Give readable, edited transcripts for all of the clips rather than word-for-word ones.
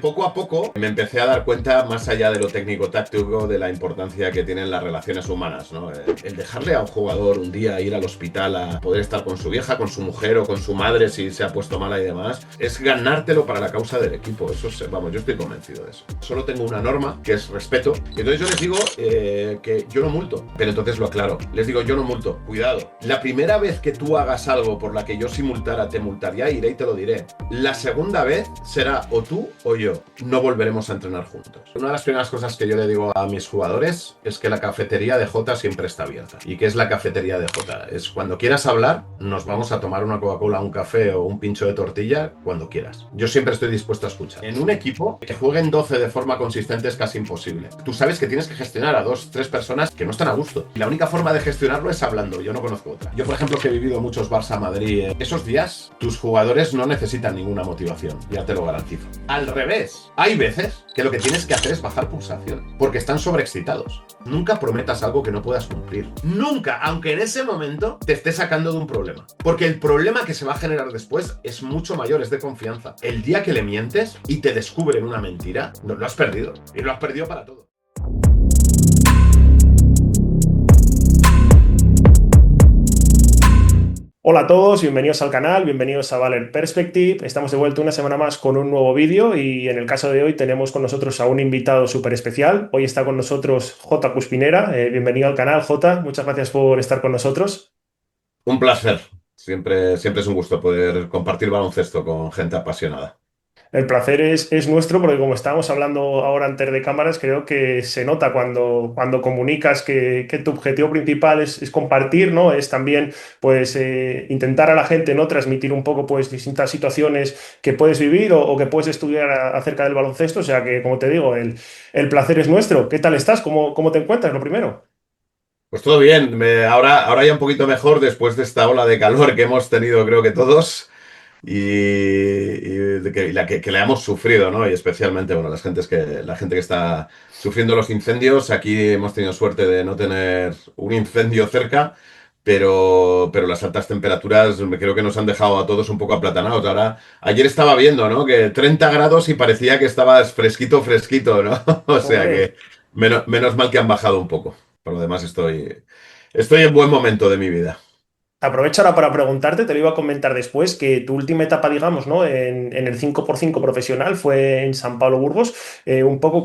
Poco a poco me empecé a dar cuenta, más allá de lo técnico-táctico, de la importancia que tienen las relaciones humanas, ¿no? El dejarle a un jugador un día ir al hospital a poder estar con su vieja, con su mujer o con su madre si se ha puesto mala y demás, es ganártelo para la causa del equipo. Eso es, vamos, yo estoy convencido de eso. Solo tengo una norma, que es respeto. Y entonces yo les digo que yo no multo, pero entonces lo aclaro. Les digo, yo no multo, cuidado. La primera vez que tú hagas algo por la que yo si multara, te multaría, iré y te lo diré. La segunda vez será o tú o yo. No volveremos a entrenar juntos. Una de las primeras cosas que yo le digo a mis jugadores es que la cafetería de Jota siempre está abierta. ¿Y qué es la cafetería de Jota? Es cuando quieras hablar, nos vamos a tomar una Coca-Cola, un café o un pincho de tortilla cuando quieras. Yo siempre estoy dispuesto a escuchar. En un equipo, que jueguen 12 de forma consistente es casi imposible. Tú sabes que tienes que gestionar a 2, 3 personas que no están a gusto. Y la única forma de gestionarlo es hablando. Yo no conozco otra. Yo, por ejemplo, que he vivido muchos Barça-Madrid, esos días, tus jugadores no necesitan ninguna motivación. Ya te lo garantizo. Al revés. Hay veces que lo que tienes que hacer es bajar pulsaciones, porque están sobreexcitados. Nunca prometas algo que no puedas cumplir. Nunca, aunque en ese momento te esté sacando de un problema. Porque el problema que se va a generar después es mucho mayor, es de confianza. El día que le mientes y te descubren una mentira, no, lo has perdido. Y lo has perdido para todo. Hola a todos, bienvenidos al canal, bienvenidos a Valer Perspective. Estamos de vuelta una semana más con un nuevo vídeo y en el caso de hoy tenemos con nosotros a un invitado súper especial. Hoy está con nosotros Jota Cuspinera. Bienvenido al canal, Jota. Muchas gracias por estar con nosotros. Un placer. Siempre es un gusto poder compartir baloncesto con gente apasionada. El placer es nuestro porque como estábamos hablando ahora antes de cámaras, creo que se nota cuando comunicas que tu objetivo principal es compartir, ¿no? Es también pues intentar a la gente, ¿no? Transmitir un poco pues distintas situaciones que puedes vivir o que puedes estudiar acerca del baloncesto. O sea que, como te digo, el placer es nuestro. ¿Qué tal estás? ¿Cómo te encuentras? Lo primero. Pues todo bien, ahora ya un poquito mejor después de esta ola de calor que hemos tenido creo que todos y la que le hemos sufrido, ¿no? Y especialmente, bueno, la gente que está sufriendo los incendios, aquí hemos tenido suerte de no tener un incendio cerca, pero las altas temperaturas creo que nos han dejado a todos un poco aplatanados. Ahora, ayer estaba viendo, ¿no? Que 30 grados y parecía que estabas fresquito, fresquito, ¿no? O sea que Hombre. menos mal que han bajado un poco. Por lo demás, estoy en buen momento de mi vida. Aprovecho ahora para preguntarte, te lo iba a comentar después, que tu última etapa, digamos, ¿no? En el 5x5 profesional fue en San Pablo Burgos. Un poco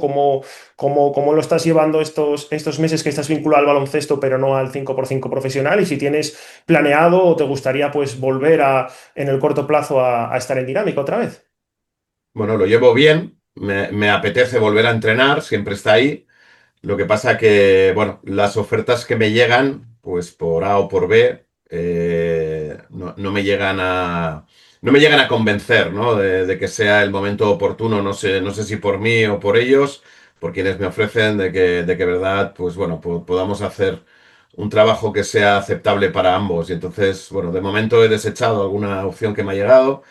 cómo lo estás llevando estos meses que estás vinculado al baloncesto, pero no al 5x5 profesional, y si tienes planeado o te gustaría pues volver en el corto plazo a estar en dinámica otra vez. Bueno, lo llevo bien, me apetece volver a entrenar, siempre está ahí. Lo que pasa que, bueno, las ofertas que me llegan, pues por A o por B, no me llegan a convencer, ¿no? De que sea el momento oportuno, no sé si por mí o por ellos, por quienes me ofrecen, de que verdad, pues bueno, podamos hacer un trabajo que sea aceptable para ambos. Y entonces, bueno, de momento he desechado alguna opción que me ha llegado.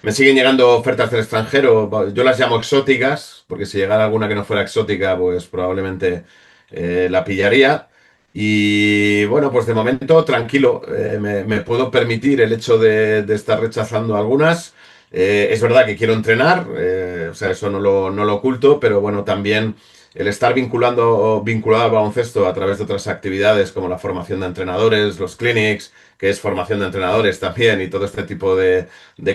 Me siguen llegando ofertas del extranjero, yo las llamo exóticas, porque si llegara alguna que no fuera exótica, pues probablemente la pillaría. Y bueno, pues de momento tranquilo, me puedo permitir el hecho de estar rechazando algunas. Es verdad que quiero entrenar, o sea, eso no lo oculto, pero bueno, también el estar vinculado al baloncesto a través de otras actividades como la formación de entrenadores, los clinics, que es formación de entrenadores también y todo este tipo de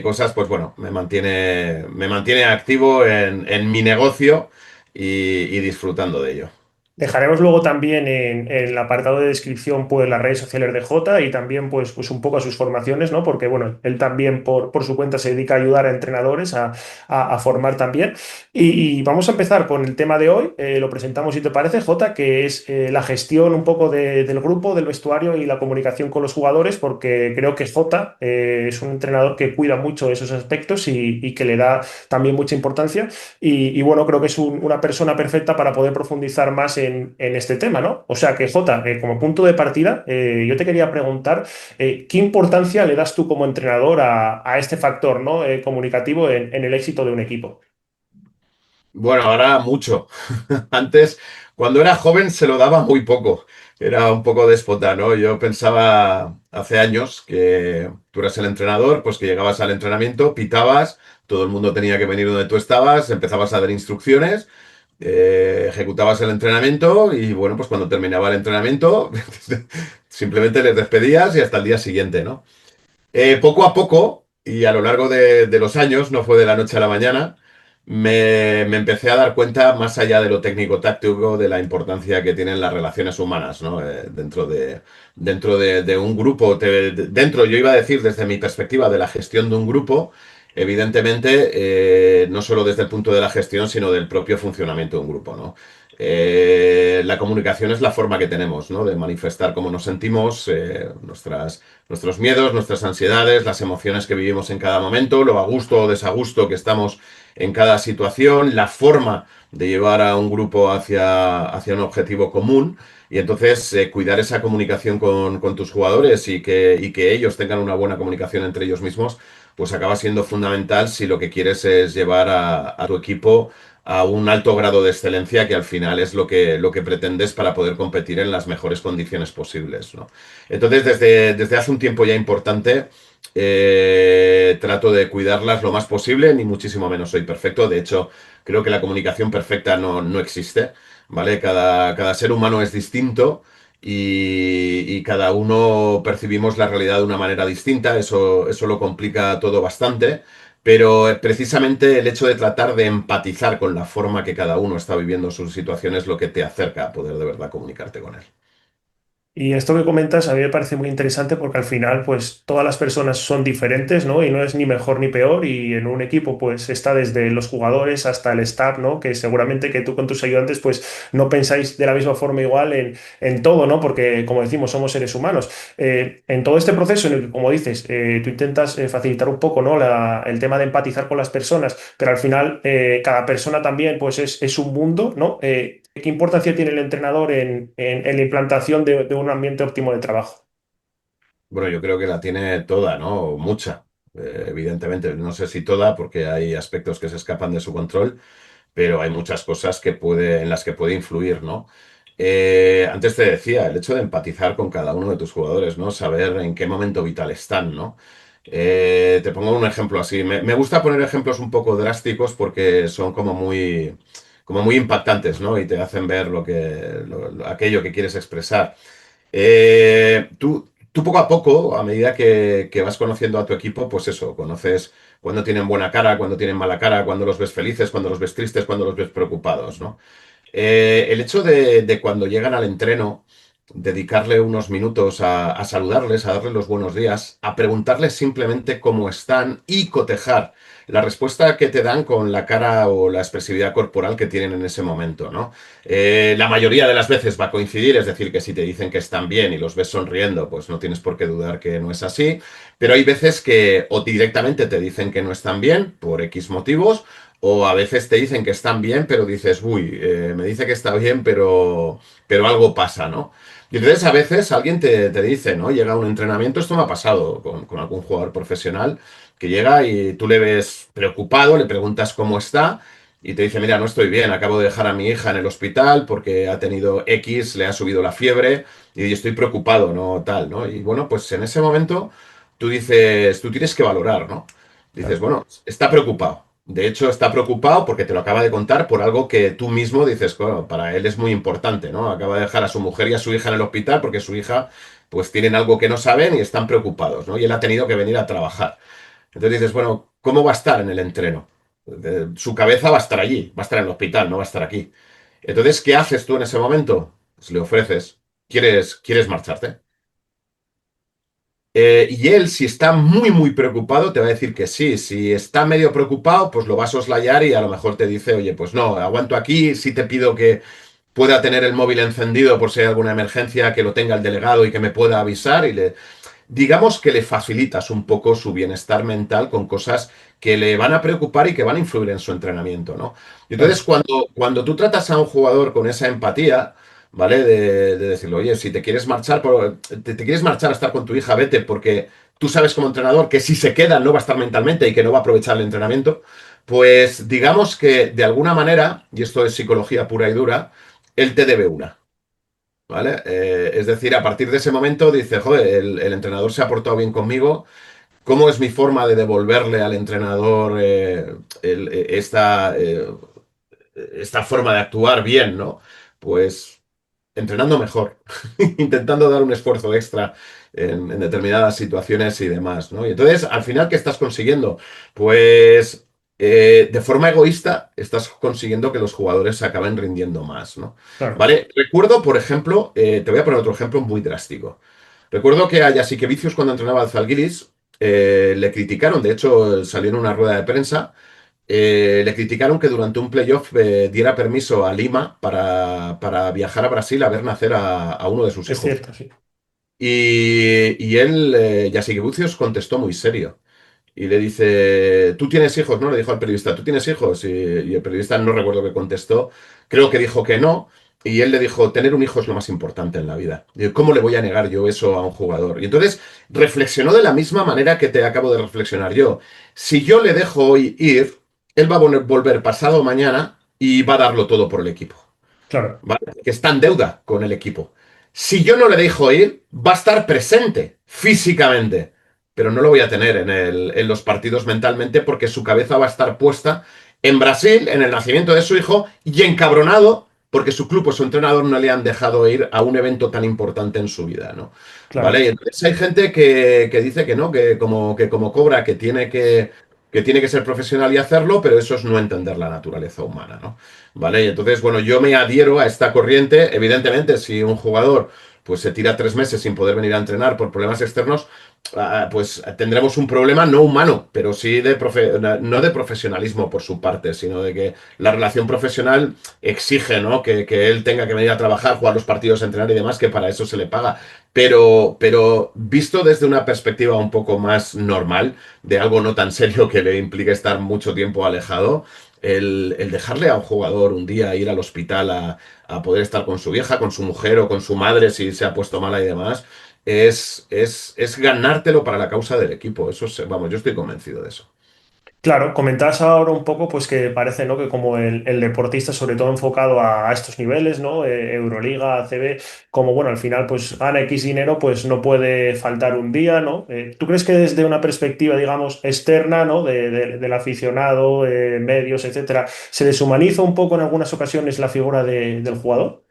cosas, pues bueno, me mantiene activo en mi negocio y disfrutando de ello. Dejaremos luego también en el apartado de descripción pues las redes sociales de Jota y también pues un poco a sus formaciones, ¿no? Porque bueno, él también por su cuenta se dedica a ayudar a entrenadores a formar también. Y vamos a empezar con el tema de hoy. Lo presentamos si te parece, Jota, que es la gestión un poco del grupo, del vestuario y la comunicación con los jugadores, porque creo que Jota es un entrenador que cuida mucho esos aspectos y que le da también mucha importancia. Y bueno, creo que es una persona perfecta para poder profundizar más en este tema, ¿no? O sea que, Jota, como punto de partida, yo te quería preguntar, ¿qué importancia le das tú como entrenador a este factor, ¿no? Comunicativo en el éxito de un equipo? Bueno, ahora mucho. Antes, cuando era joven, se lo daba muy poco. Era un poco déspota, ¿no? Yo pensaba hace años que tú eras el entrenador, pues que llegabas al entrenamiento, pitabas, todo el mundo tenía que venir donde tú estabas, empezabas a dar instrucciones, ejecutabas el entrenamiento y bueno, pues cuando terminaba el entrenamiento, simplemente les despedías y hasta el día siguiente, ¿no? Poco a poco, y a lo largo de los años, no fue de la noche a la mañana, me empecé a dar cuenta, más allá de lo técnico-táctico, de la importancia que tienen las relaciones humanas, ¿no? Dentro de un grupo, dentro, yo iba a decir, desde mi perspectiva de la gestión de un grupo, evidentemente, no solo desde el punto de la gestión, sino del propio funcionamiento de un grupo, ¿no? La comunicación es la forma que tenemos, ¿no? De manifestar cómo nos sentimos, nuestros miedos, nuestras ansiedades, las emociones que vivimos en cada momento, lo a gusto o desagusto que estamos en cada situación, la forma de llevar a un grupo hacia un objetivo común. Y entonces cuidar esa comunicación con tus jugadores y que ellos tengan una buena comunicación entre ellos mismos, pues acaba siendo fundamental si lo que quieres es llevar a tu equipo a un alto grado de excelencia, que al final es lo que pretendes para poder competir en las mejores condiciones posibles, ¿no? Entonces, desde hace un tiempo ya importante, trato de cuidarlas lo más posible, ni muchísimo menos soy perfecto. De hecho, creo que la comunicación perfecta no existe, ¿vale? Cada ser humano es distinto y cada uno percibimos la realidad de una manera distinta. Eso lo complica todo bastante. Pero precisamente el hecho de tratar de empatizar con la forma que cada uno está viviendo su situación es lo que te acerca a poder de verdad comunicarte con él. Y esto que comentas a mí me parece muy interesante porque al final pues todas las personas son diferentes, ¿no? Y no es ni mejor ni peor y en un equipo pues está desde los jugadores hasta el staff, ¿no? Que seguramente que tú con tus ayudantes pues no pensáis de la misma forma igual en todo, ¿no? Porque como decimos somos seres humanos. En todo este proceso en el que como dices tú intentas facilitar un poco, ¿no? El tema de empatizar con las personas, pero al final cada persona también pues es un mundo, ¿no? ¿Qué importancia tiene el entrenador en la implantación de un ambiente óptimo de trabajo? Bueno, yo creo que la tiene toda, ¿no? Mucha. Evidentemente, no sé si toda, porque hay aspectos que se escapan de su control, pero hay muchas cosas en las que puede influir, ¿no? Antes te decía, el hecho de empatizar con cada uno de tus jugadores, ¿no? Saber en qué momento vital están, ¿no? Te pongo un ejemplo así. Me gusta poner ejemplos un poco drásticos porque son como muy impactantes, ¿no? Y te hacen ver aquello que quieres expresar. Tú poco a poco, a medida que vas conociendo a tu equipo, pues eso, conoces cuando tienen buena cara, cuando tienen mala cara, cuando los ves felices, cuando los ves tristes, cuando los ves preocupados, ¿no? El hecho de cuando llegan al entreno, dedicarle unos minutos a saludarles, a darles los buenos días, a preguntarles simplemente cómo están y cotejar la respuesta que te dan con la cara o la expresividad corporal que tienen en ese momento, ¿no? La mayoría de las veces va a coincidir, es decir, que si te dicen que están bien y los ves sonriendo, pues no tienes por qué dudar que no es así, pero hay veces que o directamente te dicen que no están bien por X motivos, o a veces te dicen que están bien, pero dices, uy, me dice que está bien, pero algo pasa, ¿no? Y entonces a veces alguien te dice, ¿no? Llega a un entrenamiento, esto me ha pasado con algún jugador profesional, que llega y tú le ves preocupado, le preguntas cómo está y te dice, mira, no estoy bien, acabo de dejar a mi hija en el hospital porque ha tenido X, le ha subido la fiebre y estoy preocupado, ¿no? Tal, ¿no? Y bueno, pues en ese momento tú tienes que valorar, ¿no? Dices, Claro. bueno, está preocupado. De hecho, está preocupado porque te lo acaba de contar por algo que tú mismo dices, bueno, para él es muy importante, ¿no? Acaba de dejar a su mujer y a su hija en el hospital porque su hija, pues tienen algo que no saben y están preocupados, ¿no? Y él ha tenido que venir a trabajar. Entonces dices, bueno, ¿cómo va a estar en el entreno? Su cabeza va a estar allí, va a estar en el hospital, no va a estar aquí. Entonces, ¿qué haces tú en ese momento? Pues le ofreces, ¿quieres marcharte? Y él, si está muy, muy preocupado, te va a decir que sí. Si está medio preocupado, pues lo va a soslayar y a lo mejor te dice, oye, pues no, aguanto aquí, sí te pido que pueda tener el móvil encendido por si hay alguna emergencia, que lo tenga el delegado y que me pueda avisar. Digamos que le facilitas un poco su bienestar mental con cosas que le van a preocupar y que van a influir en su entrenamiento, ¿no? Y entonces, Claro. cuando tú tratas a un jugador con esa empatía, ¿vale? De decirle, oye, si te quieres marchar, te quieres marchar a estar con tu hija, vete, porque tú sabes como entrenador que si se queda no va a estar mentalmente y que no va a aprovechar el entrenamiento, pues digamos que de alguna manera, y esto es psicología pura y dura, él te debe una. ¿Vale? Es decir, a partir de ese momento dice, joder, el entrenador se ha portado bien conmigo, ¿cómo es mi forma de devolverle al entrenador esta forma de actuar bien, ¿no? Pues entrenando mejor, intentando dar un esfuerzo extra en determinadas situaciones y demás, ¿no? Y entonces, al final, ¿qué estás consiguiendo? Pues de forma egoísta estás consiguiendo que los jugadores se acaben rindiendo más, ¿no? Claro, ¿Vale? Recuerdo, por ejemplo, te voy a poner otro ejemplo muy drástico. Recuerdo que a Jasikevicius cuando entrenaba al Zalgiris le criticaron, de hecho salió en una rueda de prensa, le criticaron que durante un playoff diera permiso a Lima para viajar a Brasil a ver nacer a uno de sus es hijos. cierto, sí. Y él, Jackie Bucios, contestó muy serio. Y le dice, ¿tú tienes hijos? ¿No? Le dijo al periodista, ¿tú tienes hijos? Y el periodista no recuerdo qué contestó, creo que dijo que no. Y él le dijo, tener un hijo es lo más importante en la vida. Y ¿cómo le voy a negar yo eso a un jugador? Y entonces reflexionó de la misma manera que te acabo de reflexionar yo. Si yo le dejo hoy ir, él va a volver pasado mañana y va a darlo todo por el equipo. Claro, ¿Vale? Que está en deuda con el equipo. Si yo no le dejo ir, va a estar presente físicamente, pero no lo voy a tener en los partidos mentalmente porque su cabeza va a estar puesta en Brasil, en el nacimiento de su hijo, y encabronado porque su club o su entrenador no le han dejado ir a un evento tan importante en su vida, ¿no? ¿Vale? claro. Y entonces hay gente que dice que no, que como cobra, que tiene que ser profesional y hacerlo, pero eso es no entender la naturaleza humana, ¿no? ¿Vale? Y entonces, bueno, yo me adhiero a esta corriente. Evidentemente, si un jugador pues se tira 3 meses sin poder venir a entrenar por problemas externos, pues tendremos un problema no humano, pero sí no de profesionalismo por su parte, sino de que la relación profesional exige, ¿no? Que él tenga que venir a trabajar, jugar los partidos, entrenar y demás, que para eso se le paga. Pero visto desde una perspectiva un poco más normal, de algo no tan serio que le implique estar mucho tiempo alejado, el dejarle a un jugador un día ir al hospital a poder estar con su vieja, con su mujer o con su madre si se ha puesto mala y demás, es ganártelo para la causa del equipo. Eso vamos, yo estoy convencido de eso. Claro, comentabas ahora un poco, pues que parece, ¿no? Que como el deportista, sobre todo enfocado a estos niveles, ¿no? Euroliga, ACB, como bueno, al final, pues gana X dinero, pues no puede faltar un día, ¿no? ¿Tú crees que desde una perspectiva, digamos, externa, ¿no? Del aficionado, medios, etcétera, se deshumaniza un poco en algunas ocasiones la figura del jugador?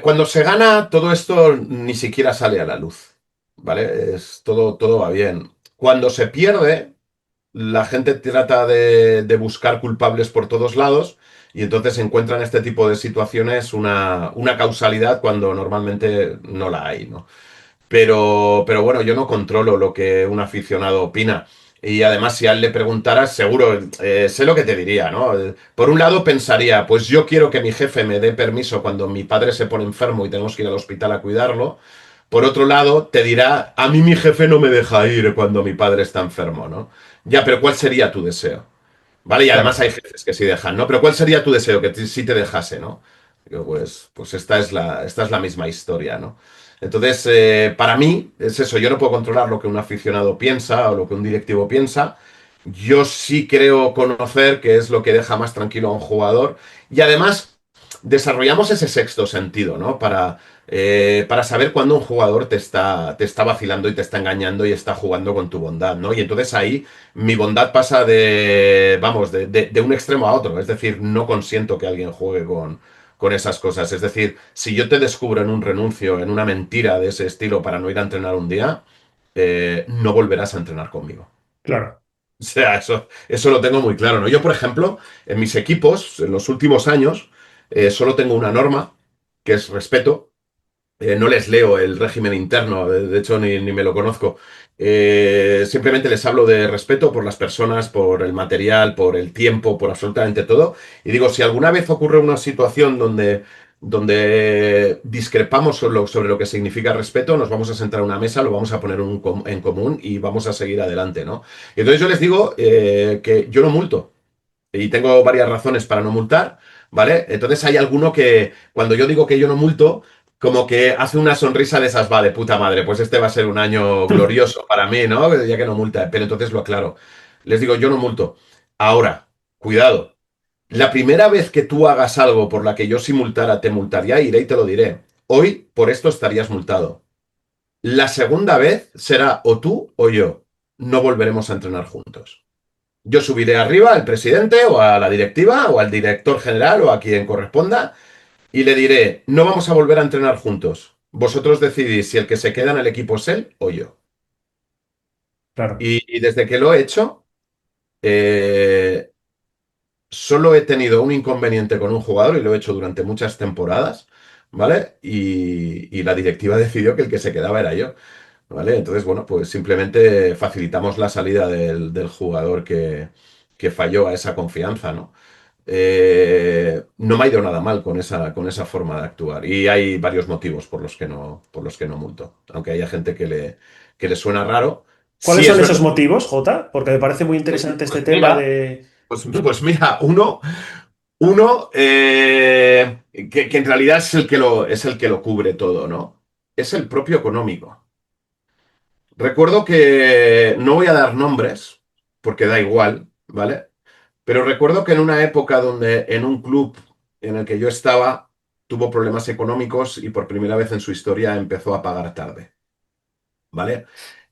Cuando se gana, todo esto ni siquiera sale a la luz, ¿vale? Todo va bien. Cuando se pierde, la gente trata de buscar culpables por todos lados y entonces encuentran en este tipo de situaciones una causalidad cuando normalmente no la hay, ¿no? Pero bueno, yo no controlo lo que un aficionado opina. Y además, si a él le preguntaras, seguro, sé lo que te diría, ¿no? Por un lado pensaría, pues yo quiero que mi jefe me dé permiso cuando mi padre se pone enfermo y tenemos que ir al hospital a cuidarlo. Por otro lado, te dirá, a mí mi jefe no me deja ir cuando mi padre está enfermo, ¿no? Ya, pero ¿cuál sería tu deseo? Vale, y además Claro, hay jefes que sí dejan, ¿no? Pero ¿cuál sería tu deseo? Que sí te dejase, ¿no? Digo, pues esta es la misma historia, ¿no? Entonces, para mí, es eso, yo no puedo controlar lo que un aficionado piensa o lo que un directivo piensa. Yo sí creo conocer qué es lo que deja más tranquilo a un jugador. Y además, desarrollamos ese sexto sentido, ¿no? Para saber cuándo un jugador te está vacilando y te está engañando y está jugando con tu bondad, ¿no? Y entonces ahí mi bondad pasa vamos, de un extremo a otro. Es decir, no consiento que alguien juegue con esas cosas. Es decir, si yo te descubro en un renuncio, en una mentira de ese estilo para no ir a entrenar un día, no volverás a entrenar conmigo. claro. O sea, eso lo tengo muy claro, ¿no? Yo, por ejemplo, en mis equipos, en los últimos años, solo tengo una norma, que es respeto. No les leo el régimen interno, de hecho ni me lo conozco. Simplemente les hablo de respeto por las personas, por el material, por el tiempo, por absolutamente todo. Y digo, si alguna vez ocurre una situación donde discrepamos sobre lo que significa respeto, nos vamos a sentar a una mesa, lo vamos a poner en común y vamos a seguir adelante, ¿no? Y entonces yo les digo que yo no multo. Y tengo varias razones para no multar, ¿vale? Entonces hay alguno que, cuando yo digo que yo no multo, como que hace una sonrisa de esas, va, de puta madre, pues este va a ser un año glorioso para mí, ¿no? Ya que no multa, pero entonces lo aclaro. Les digo, yo no multo. Ahora, cuidado. La primera vez que tú hagas algo por la que yo si multara, te multaría, iré y te lo diré. Hoy por esto estarías multado. La segunda vez será o tú o yo. No volveremos a entrenar juntos. Yo subiré arriba al presidente o a la directiva o al director general o a quien corresponda y le diré, no vamos a volver a entrenar juntos. Vosotros decidís si el que se queda en el equipo es él o yo. Claro. Y desde que lo he hecho, eh, solo he tenido un inconveniente con un jugador y lo he hecho durante muchas temporadas, ¿vale? Y la directiva decidió que el que se quedaba era yo, ¿vale? Entonces, bueno, pues simplemente facilitamos la salida del jugador que falló a esa confianza, ¿no? No me ha ido nada mal con esa forma de actuar. Y hay varios motivos por los que no multo. Aunque haya gente que le suena raro. ¿Cuáles Sí son es esos verdad. motivos, Jota? Porque me parece muy interesante este Pues tema mira, de... pues mira, uno que en realidad es el que lo cubre todo, ¿no? Es el propio económico. Recuerdo que no voy a dar nombres, porque da igual, ¿vale? Pero recuerdo que en una época donde en un club en el que yo estaba tuvo problemas económicos y por primera vez en su historia empezó a pagar tarde, ¿vale?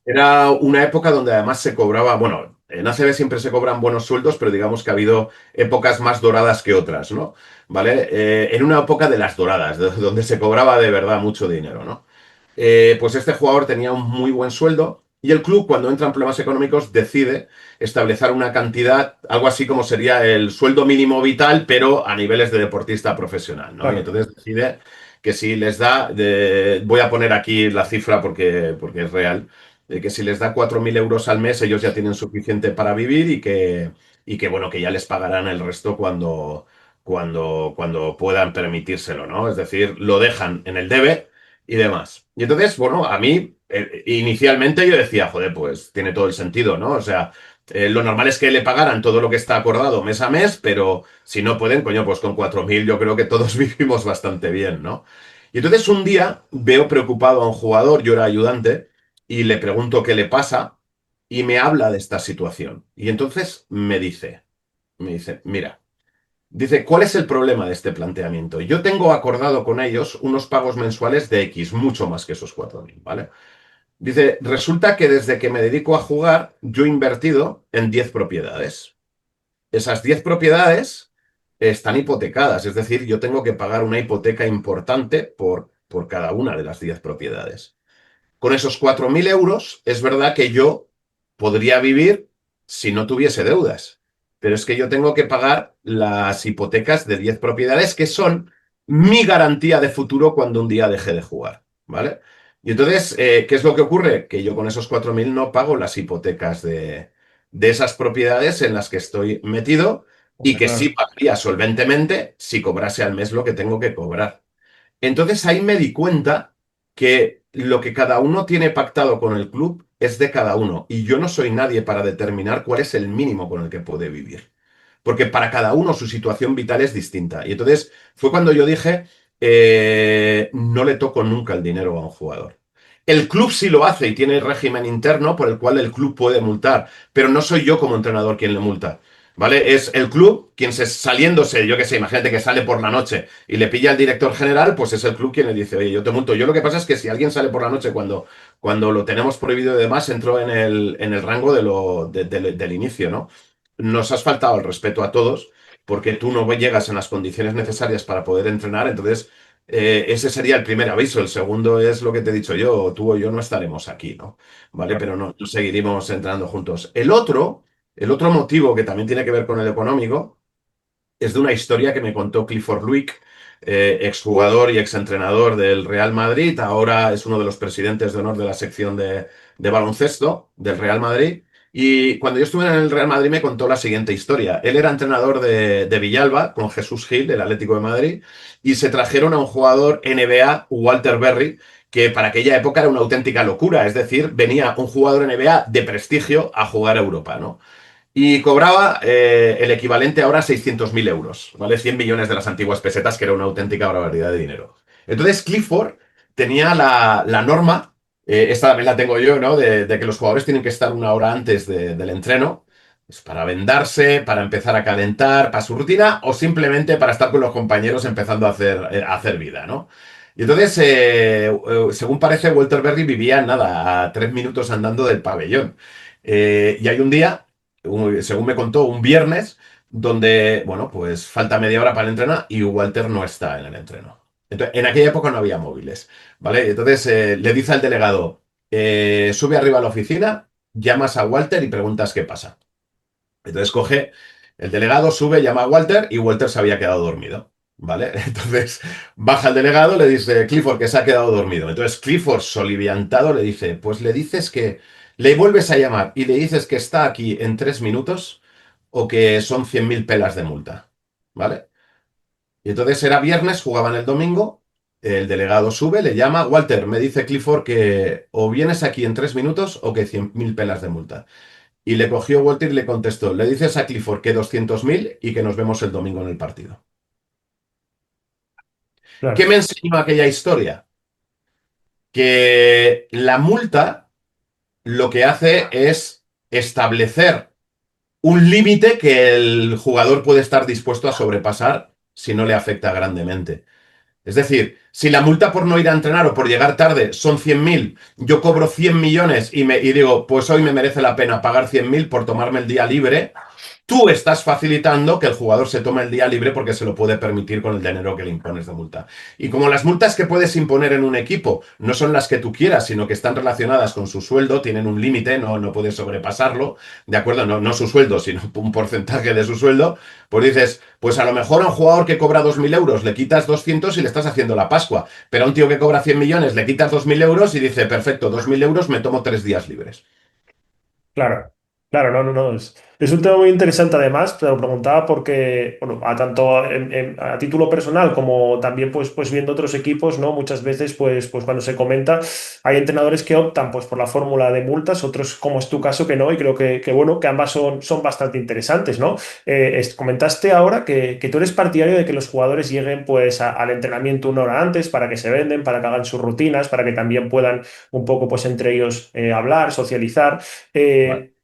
Era una época donde además se cobraba, bueno, en ACB siempre se cobran buenos sueldos, pero digamos que ha habido épocas más doradas que otras, ¿no? ¿Vale? En una época de las doradas, donde se cobraba de verdad mucho dinero, ¿no? Pues este jugador tenía un muy buen sueldo y el club, cuando entra en problemas económicos, decide establecer una cantidad, algo así como sería el sueldo mínimo vital, pero a niveles de deportista profesional, ¿no? Y Claro, entonces decide que si les da, voy a poner aquí la cifra porque es real, de que si les da 4.000 euros al mes, ellos ya tienen suficiente para vivir y que bueno, que ya les pagarán el resto cuando puedan permitírselo, ¿no? Es decir, lo dejan en el debe y demás. Y entonces, bueno, a mí inicialmente yo decía, joder, pues tiene todo el sentido, ¿no? O sea, lo normal es que le pagaran todo lo que está acordado mes a mes, pero si no pueden, coño, pues con 4.000 yo creo que todos vivimos bastante bien, ¿no? Y entonces un día veo preocupado a un jugador, yo era ayudante, y le pregunto qué le pasa y me habla de esta situación. Y entonces me dice, mira. Dice, ¿cuál es el problema de este planteamiento? Yo tengo acordado con ellos unos pagos mensuales de X, mucho más que esos 4.000, ¿vale? Dice, resulta que desde que me dedico a jugar, yo he invertido en 10 propiedades. Esas 10 propiedades están hipotecadas, es decir, yo tengo que pagar una hipoteca importante por cada una de las 10 propiedades. Con esos 4.000 euros, es verdad que yo podría vivir si no tuviese deudas. Pero es que yo tengo que pagar las hipotecas de 10 propiedades que son mi garantía de futuro cuando un día deje de jugar. ¿Vale? Y entonces, ¿qué es lo que ocurre? Que yo con esos 4.000 no pago las hipotecas de esas propiedades en las que estoy metido y hombre, que sí claro. pagaría solventemente si cobrase al mes lo que tengo que cobrar. Entonces ahí me di cuenta que lo que cada uno tiene pactado con el club es de cada uno y yo no soy nadie para determinar cuál es el mínimo con el que puede vivir. Porque para cada uno su situación vital es distinta. Y entonces fue cuando yo dije, no le toco nunca el dinero a un jugador. El club sí lo hace y tiene régimen interno por el cual el club puede multar, pero no soy yo como entrenador quien le multa. ¿Vale? Es el club quien saliéndose, yo qué sé, imagínate que sale por la noche y le pilla al director general, pues es el club quien le dice, oye, yo te multo. Yo lo que pasa es que si alguien sale por la noche cuando lo tenemos prohibido y demás, entró en el rango del inicio, ¿no? Nos has faltado el respeto a todos porque tú no llegas en las condiciones necesarias para poder entrenar, entonces ese sería el primer aviso. El segundo es lo que te he dicho yo, tú o yo no estaremos aquí, ¿no? ¿Vale? Claro. Pero no seguiremos entrenando juntos. El otro motivo que también tiene que ver con el económico es de una historia que me contó Clifford Luick, exjugador y exentrenador del Real Madrid. Ahora es uno de los presidentes de honor de la sección de baloncesto del Real Madrid. Y cuando yo estuve en el Real Madrid me contó la siguiente historia. Él era entrenador de Villalba con Jesús Gil, del Atlético de Madrid, y se trajeron a un jugador NBA, Walter Berry, que para aquella época era una auténtica locura. Es decir, venía un jugador NBA de prestigio a jugar a Europa, ¿no? Y cobraba el equivalente ahora a 600.000 euros, ¿vale? 100 millones de las antiguas pesetas, que era una auténtica barbaridad de dinero. Entonces, Clifford tenía la norma, esta también la tengo yo, ¿no? De que los jugadores tienen que estar una hora antes del entreno, Es para vendarse, para empezar a calentar, para su rutina o simplemente para estar con los compañeros empezando a hacer vida, ¿no? Y entonces, según parece, Walter Berry vivía nada, a 3 minutos andando del pabellón. Y hay un día, según me contó, un viernes, donde, bueno, pues falta media hora para el entreno y Walter no está en el entreno. Entonces, en aquella época no había móviles, ¿vale? Entonces le dice al delegado, sube arriba a la oficina, llamas a Walter y preguntas qué pasa. Entonces coge, el delegado sube, llama a Walter y Walter se había quedado dormido. ¿Vale? Entonces baja el delegado, le dice Clifford que se ha quedado dormido. Entonces Clifford, soliviantado, le dice, pues le dices que le vuelves a llamar y le dices que está aquí en 3 minutos o que son 100.000 pelas de multa. ¿Vale? Y entonces era viernes, jugaban el domingo, el delegado sube, le llama, Walter, me dice Clifford que o vienes aquí en 3 minutos o que 100.000 pelas de multa. Y le cogió Walter y le contestó, le dices a Clifford que 200.000 y que nos vemos el domingo en el partido. ¿Qué Claro, me enseñó aquella historia? Que la multa lo que hace es establecer un límite que el jugador puede estar dispuesto a sobrepasar si no le afecta grandemente. Es decir, si la multa por no ir a entrenar o por llegar tarde son 100.000, yo cobro 100 millones y digo, pues hoy me merece la pena pagar 100.000 por tomarme el día libre. Tú estás facilitando que el jugador se tome el día libre porque se lo puede permitir con el dinero que le impones de multa. Y como las multas que puedes imponer en un equipo no son las que tú quieras, sino que están relacionadas con su sueldo, tienen un límite, no puedes sobrepasarlo, ¿de acuerdo? No su sueldo, sino un porcentaje de su sueldo, pues dices, pues a lo mejor a un jugador que cobra 2.000 euros le quitas 200 y le estás haciendo la Pascua, pero a un tío que cobra 100 millones le quitas 2.000 euros y dice, perfecto, 2.000 euros me tomo 3 días libres. claro, claro, no, no, no. Es un tema muy interesante además, te lo preguntaba porque, bueno, a tanto a título personal como también pues viendo otros equipos, ¿no? Muchas veces pues cuando se comenta, hay entrenadores que optan pues por la fórmula de multas, otros como es tu caso que no, y creo que bueno, que ambas son bastante interesantes, ¿no? Comentaste ahora que tú eres partidario de que los jugadores lleguen pues al entrenamiento una hora antes para que se venden, para que hagan sus rutinas, para que también puedan un poco pues entre ellos hablar, socializar. Vale.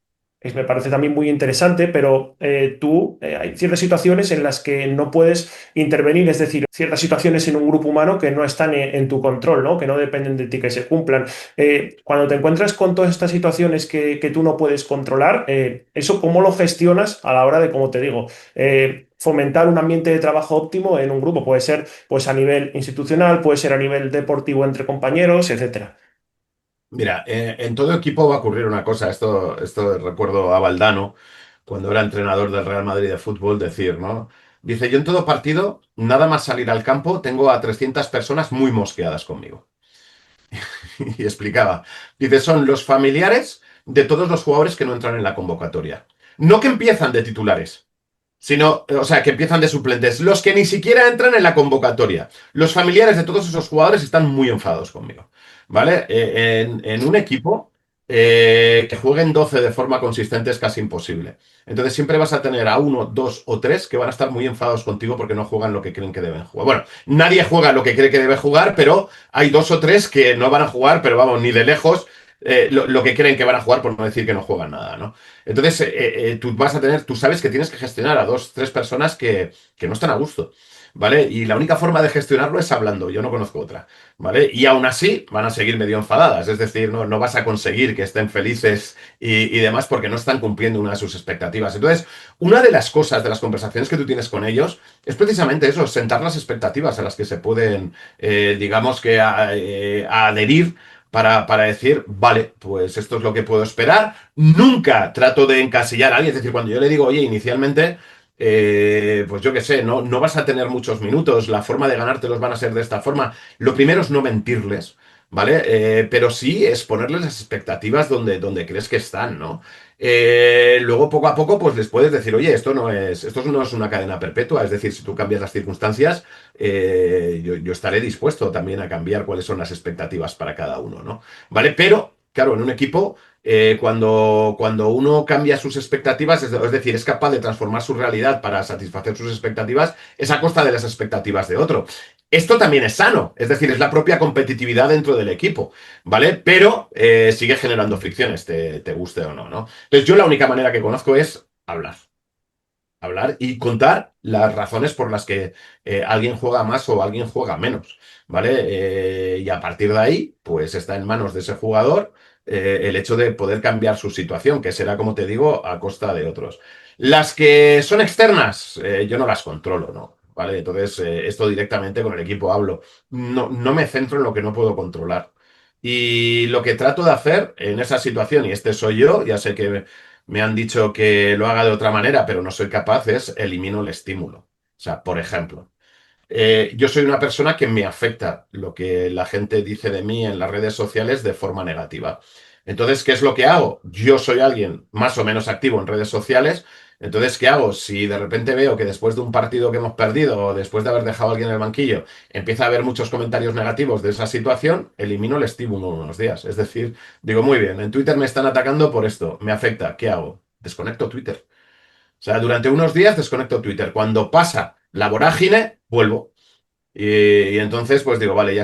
Me parece también muy interesante, pero hay ciertas situaciones en las que no puedes intervenir, es decir, ciertas situaciones en un grupo humano que no están en tu control, ¿no? Que no dependen de ti que se cumplan. Cuando te encuentras con todas estas situaciones que tú no puedes controlar, ¿eso cómo lo gestionas a la hora de, como te digo, fomentar un ambiente de trabajo óptimo en un grupo? Puede ser pues a nivel institucional, puede ser a nivel deportivo entre compañeros, etcétera. Mira, en todo equipo va a ocurrir una cosa. Esto recuerdo a Valdano, cuando era entrenador del Real Madrid de fútbol, decir, ¿no? Dice, yo en todo partido, nada más salir al campo, tengo a 300 personas muy mosqueadas conmigo. Y explicaba. Dice, son los familiares de todos los jugadores que no entran en la convocatoria. No que empiezan de titulares, sino, o sea, que empiezan de suplentes. Los que ni siquiera entran en la convocatoria. Los familiares de todos esos jugadores están muy enfadados conmigo. ¿Vale? En un equipo que jueguen 12 de forma consistente es casi imposible. Entonces siempre vas a tener a uno, dos o tres que van a estar muy enfadados contigo porque no juegan lo que creen que deben jugar. Bueno, nadie juega lo que cree que debe jugar, pero hay dos o tres que no van a jugar, pero vamos, ni de lejos lo que creen que van a jugar, por no decir que no juegan nada, ¿no? Entonces, tú vas a tener, tú sabes que tienes que gestionar a dos, tres personas que no están a gusto, ¿vale? Y la única forma de gestionarlo es hablando, yo no conozco otra, ¿vale? Y aún así van a seguir medio enfadadas, es decir, no vas a conseguir que estén felices y demás porque no están cumpliendo una de sus expectativas. Entonces, una de las cosas, de las conversaciones que tú tienes con ellos, es precisamente eso, sentar las expectativas a las que se pueden, digamos que, adherir para decir, vale, pues esto es lo que puedo esperar. Nunca trato de encasillar a alguien. Es decir, cuando yo le digo, oye, inicialmente, pues yo qué sé, no vas a tener muchos minutos, la forma de ganártelos van a ser de esta forma. Lo primero es no mentirles, ¿vale? Pero sí es ponerles las expectativas donde crees que están, ¿no? Luego, poco a poco, pues les puedes decir, oye, esto no es una cadena perpetua, es decir, si tú cambias las circunstancias, yo estaré dispuesto también a cambiar cuáles son las expectativas para cada uno, ¿no? ¿Vale? Pero, claro, en un equipo, cuando uno cambia sus expectativas, es decir, es capaz de transformar su realidad para satisfacer sus expectativas, es a costa de las expectativas de otro. Esto también es sano, es decir, es la propia competitividad dentro del equipo, ¿vale? Pero sigue generando fricciones, te guste o no, ¿no? Entonces yo la única manera que conozco es hablar y contar las razones por las que alguien juega más o alguien juega menos, ¿vale? Y a partir de ahí, pues está en manos de ese jugador el hecho de poder cambiar su situación, que será, como te digo, a costa de otros. Las que son externas, yo no las controlo, ¿no? ¿Vale? Entonces, esto directamente con el equipo hablo. No me centro en lo que no puedo controlar. Y lo que trato de hacer en esa situación, y este soy yo, ya sé que me han dicho que lo haga de otra manera, pero no soy capaz, es elimino el estímulo. O sea, por ejemplo, yo soy una persona que me afecta lo que la gente dice de mí en las redes sociales de forma negativa. Entonces, ¿qué es lo que hago? Yo soy alguien más o menos activo en redes sociales. Entonces, ¿qué hago? Si de repente veo que después de un partido que hemos perdido o después de haber dejado a alguien en el banquillo, empieza a haber muchos comentarios negativos de esa situación, elimino el estímulo unos días. Es decir, digo, muy bien, en Twitter me están atacando por esto, me afecta, ¿qué hago? Desconecto Twitter. O sea, durante unos días desconecto Twitter. Cuando pasa la vorágine, vuelvo. Y entonces, pues digo, vale, ya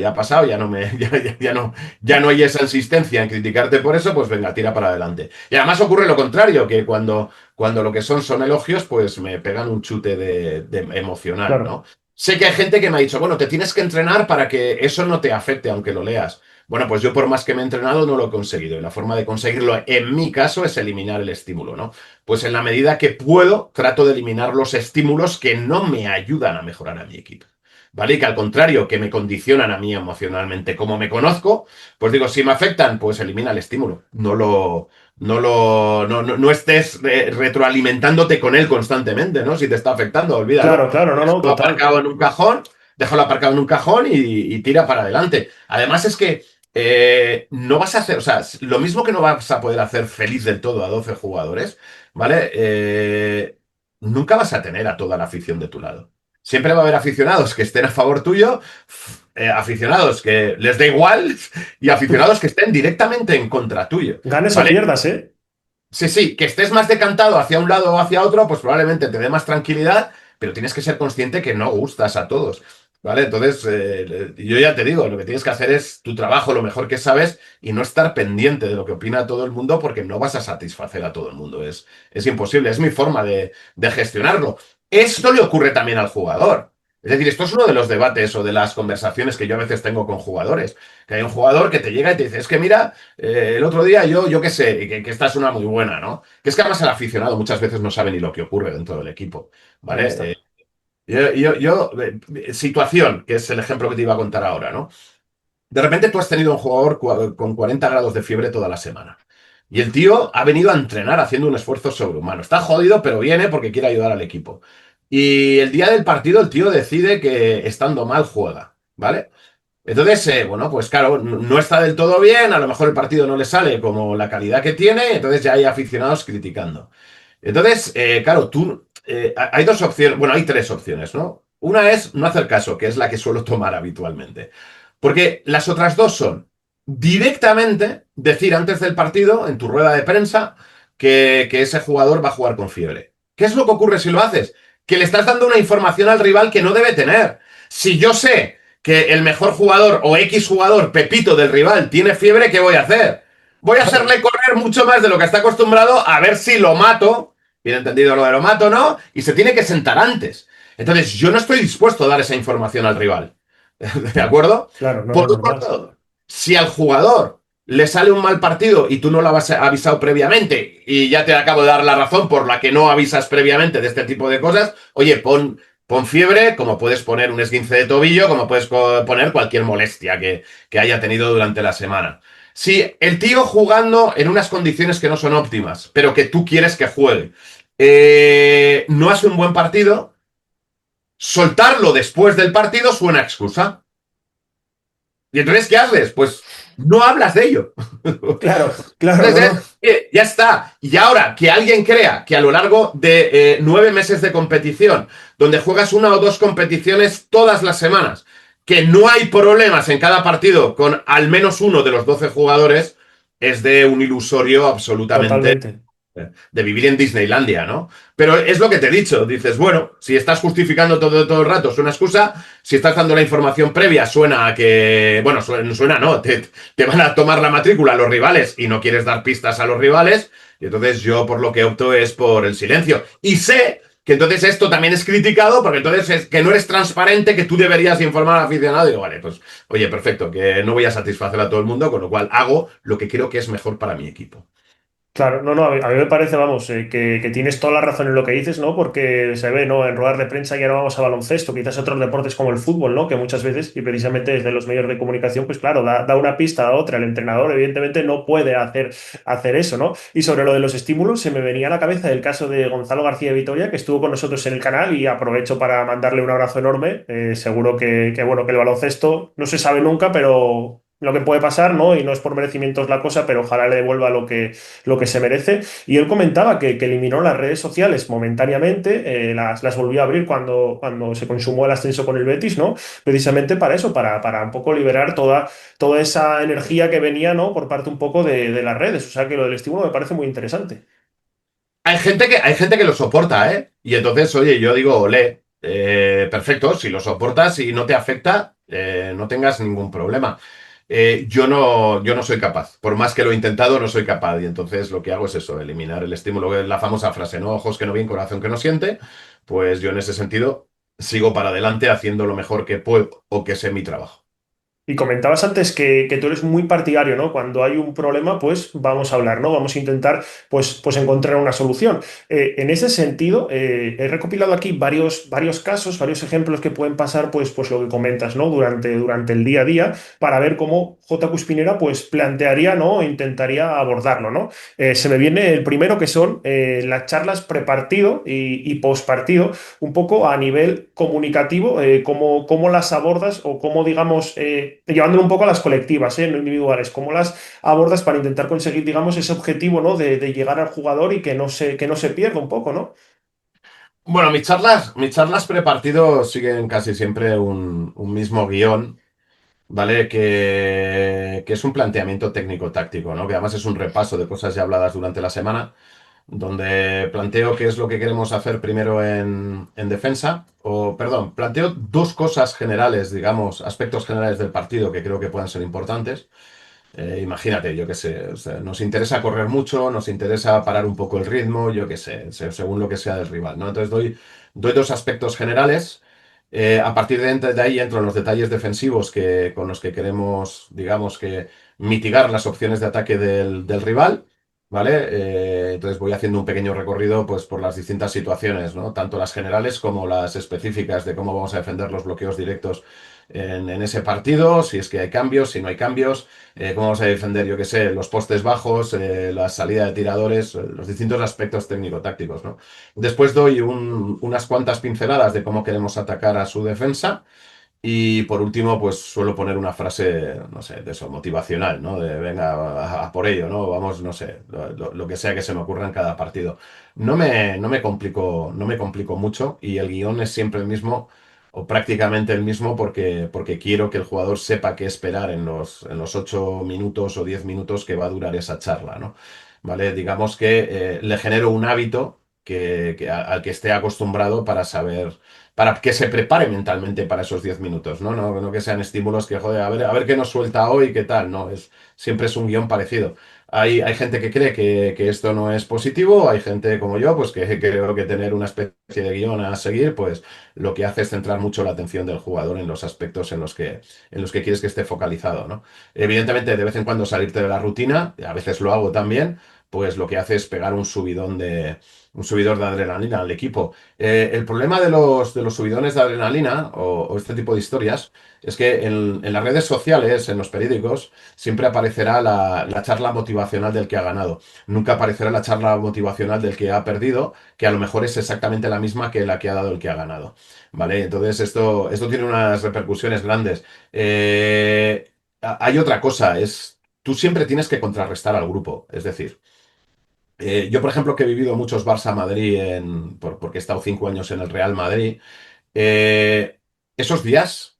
ha pasado, ya no me, ya no hay esa insistencia en criticarte por eso, pues venga, tira para adelante. Y además ocurre lo contrario, que cuando lo que son elogios, pues me pegan un chute de emocional, Claro. ¿no? Sé que hay gente que me ha dicho, bueno, te tienes que entrenar para que eso no te afecte, aunque lo leas. Bueno, pues yo por más que me he entrenado no lo he conseguido. Y la forma de conseguirlo, en mi caso, es eliminar el estímulo, ¿no? Pues en la medida que puedo, trato de eliminar los estímulos que no me ayudan a mejorar a mi equipo. ¿Vale? Y que al contrario, que me condicionan a mí emocionalmente. Como me conozco, pues digo, si me afectan, pues elimina el estímulo. No estés retroalimentándote con él constantemente, ¿no? Si te está afectando, olvídalo. Claro, claro, no, no, Déjalo total. aparcado en un cajón, déjalo aparcado en un cajón y tira para adelante. Además es que no vas a hacer, o sea, lo mismo que no vas a poder hacer feliz del todo a 12 jugadores, ¿vale? Nunca vas a tener a toda la afición de tu lado. Siempre va a haber aficionados que estén a favor tuyo, aficionados que les da igual y aficionados que estén directamente en contra tuyo, Ganes o ¿vale? pierdas, ¿eh? Sí, sí, que estés más decantado hacia un lado o hacia otro, pues probablemente te dé más tranquilidad, pero tienes que ser consciente que no gustas a todos, ¿vale? Entonces, yo ya te digo, lo que tienes que hacer es tu trabajo, lo mejor que sabes, y no estar pendiente de lo que opina todo el mundo, porque no vas a satisfacer a todo el mundo. Es imposible, es mi forma de gestionarlo. Esto le ocurre también al jugador. Es decir, esto es uno de los debates o de las conversaciones que yo a veces tengo con jugadores. Que hay un jugador que te llega y te dice, es que mira, el otro día yo qué sé, y que esta es una muy buena, ¿no? Que es que además el aficionado muchas veces no sabe ni lo que ocurre dentro del equipo, Ahí ¿vale? está. Situación, que es el ejemplo que te iba a contar ahora, ¿no? De repente tú has tenido un jugador con 40 grados de fiebre toda la semana. Y el tío ha venido a entrenar haciendo un esfuerzo sobrehumano. Está jodido, pero viene porque quiere ayudar al equipo. Y el día del partido el tío decide que estando mal juega, ¿vale? Entonces, bueno, pues claro, no está del todo bien, a lo mejor el partido no le sale como la calidad que tiene, entonces ya hay aficionados criticando. Entonces, claro, hay dos opciones, bueno, hay tres opciones, ¿no? Una es no hacer caso, que es la que suelo tomar habitualmente. Porque las otras dos son directamente decir antes del partido, en tu rueda de prensa, que ese jugador va a jugar con fiebre. ¿Qué es lo que ocurre si lo haces? Que le estás dando una información al rival que no debe tener. Si yo sé que el mejor jugador o X jugador, Pepito del rival, tiene fiebre, ¿qué voy a hacer? Voy a Claro, hacerle correr mucho más de lo que está acostumbrado a ver si lo mato, bien entendido lo de lo mato, ¿no? Y se tiene que sentar antes. Entonces, yo no estoy dispuesto a dar esa información al rival. ¿De acuerdo? claro, no, Por no, otro normal. lado, si al jugador le sale un mal partido y tú no lo has avisado previamente, y ya te acabo de dar la razón por la que no avisas previamente de este tipo de cosas, oye, pon fiebre, como puedes poner un esguince de tobillo, como puedes poner cualquier molestia que haya tenido durante la semana. Si el tío jugando en unas condiciones que no son óptimas, pero que tú quieres que juegue, no hace un buen partido, soltarlo después del partido suena excusa. ¿Y entonces qué haces? Pues no hablas de ello. Claro, claro, no, no. Entonces, ya está. Y ahora, que alguien crea que a lo largo de 9 meses de competición, donde juegas una o dos competiciones todas las semanas, que no hay problemas en cada partido con al menos uno de los 12 jugadores, es de un ilusorio absolutamente Totalmente. de vivir en Disneylandia, ¿no? Pero es lo que te he dicho, dices, bueno, si estás justificando todo el rato, es una excusa, si estás dando la información previa, suena a que, bueno, suena no, te van a tomar la matrícula los rivales y no quieres dar pistas a los rivales, y entonces yo por lo que opto es por el silencio. Y sé que entonces esto también es criticado porque entonces es que no eres transparente, que tú deberías informar al aficionado. Y digo, vale, pues, oye, perfecto, que no voy a satisfacer a todo el mundo, con lo cual hago lo que creo que es mejor para mi equipo. Claro, no, no, a mí me parece, vamos, que tienes toda la razón en lo que dices, ¿no? Porque se ve, ¿no? En ruedas de prensa y ahora vamos a baloncesto, quizás otros deportes como el fútbol, ¿no? Que muchas veces, y precisamente desde los medios de comunicación, pues claro, da una pista a otra. El entrenador, evidentemente, no puede hacer eso, ¿no? Y sobre lo de los estímulos, se me venía a la cabeza el caso de Gonzalo García Vitoria, que estuvo con nosotros en el canal y aprovecho para mandarle un abrazo enorme. Seguro bueno, que el baloncesto no se sabe nunca, pero lo que puede pasar, ¿no? Y no es por merecimientos la cosa, pero ojalá le devuelva lo que se merece. Y él comentaba que eliminó las redes sociales momentáneamente, las volvió a abrir cuando se consumó el ascenso con el Betis, ¿no? Precisamente para eso, para un poco liberar toda esa energía que venía, ¿no? Por parte un poco de las redes. O sea que lo del estímulo me parece muy interesante. Hay gente que lo soporta, ¿eh? Y entonces, oye, yo digo, olé, perfecto, si lo soportas y no te afecta, no tengas ningún problema. Yo no soy capaz. Por más que lo he intentado, no soy capaz. Y entonces lo que hago es eso, eliminar el estímulo. La famosa frase, ¿no? Ojos que no ven, corazón que no siente. Pues yo en ese sentido sigo para adelante haciendo lo mejor que puedo o que sé mi trabajo. Y comentabas antes que tú eres muy partidario, ¿no? Cuando hay un problema, pues vamos a hablar, ¿no? Vamos a intentar, pues encontrar una solución. En ese sentido, he recopilado aquí varios casos, varios ejemplos que pueden pasar, pues lo que comentas, ¿no? Durante el día a día, para ver cómo J. Cuspinera, pues plantearía, ¿no? O intentaría abordarlo, ¿no? Se me viene el primero, que son las charlas prepartido y postpartido, un poco a nivel comunicativo, cómo las abordas o cómo, digamos, llevándolo un poco a las colectivas, no individuales, cómo las abordas para intentar conseguir, digamos, ese objetivo, ¿no? De llegar al jugador y que no se pierda un poco, ¿no? Bueno, mis charlas prepartido siguen casi siempre un mismo guión. ¿Vale? Que es un planteamiento técnico-táctico, ¿no? Que además es un repaso de cosas ya habladas durante la semana, donde planteo qué es lo que queremos hacer primero en defensa, o perdón, planteo dos cosas generales, digamos, aspectos generales del partido que creo que puedan ser importantes. Imagínate, yo qué sé, o sea, nos interesa correr mucho, nos interesa parar un poco el ritmo, yo qué sé, según lo que sea del rival, ¿no? Entonces doy dos aspectos generales. A partir de ahí entro en los detalles defensivos con los que queremos, digamos que, mitigar las opciones de ataque del rival, ¿vale? Entonces voy haciendo un pequeño recorrido pues, por las distintas situaciones, ¿no? Tanto las generales como las específicas de cómo vamos a defender los bloqueos directos en ese partido, si es que hay cambios, si no hay cambios, cómo vamos a defender, yo qué sé, los postes bajos, la salida de tiradores, los distintos aspectos técnico-tácticos, ¿no? Después doy unas cuantas pinceladas de cómo queremos atacar a su defensa. Y por último, pues suelo poner una frase, no sé, de eso, motivacional, ¿no? De venga, a por ello, ¿no? Vamos, no sé, lo que sea que se me ocurra en cada partido. No me complico mucho y el guión es siempre el mismo o prácticamente el mismo porque quiero que el jugador sepa qué esperar en los 8 minutos o 10 minutos que va a durar esa charla, ¿no? ¿Vale? Digamos que le genero un hábito al que esté acostumbrado para que se prepare mentalmente para esos 10 minutos, ¿no? No que sean estímulos que, joder, a ver qué nos suelta hoy, qué tal, no, siempre es un guión parecido. Hay gente que cree que esto no es positivo, hay gente como yo, pues que creo que tener una especie de guión a seguir, pues lo que hace es centrar mucho la atención del jugador en los aspectos en los que quieres que esté focalizado, ¿no? Evidentemente, de vez en cuando salirte de la rutina, a veces lo hago también, pues lo que hace es pegar un subidor de adrenalina al equipo. El problema de los subidones de adrenalina o este tipo de historias es que en las redes sociales, en los periódicos, siempre aparecerá la charla motivacional del que ha ganado. Nunca aparecerá la charla motivacional del que ha perdido, que a lo mejor es exactamente la misma que la que ha dado el que ha ganado. ¿Vale? Entonces esto tiene unas repercusiones grandes. Hay otra cosa, tú siempre tienes que contrarrestar al grupo. Es decir, yo, por ejemplo, que he vivido muchos Barça-Madrid porque he estado 5 años en el Real Madrid, eh, esos días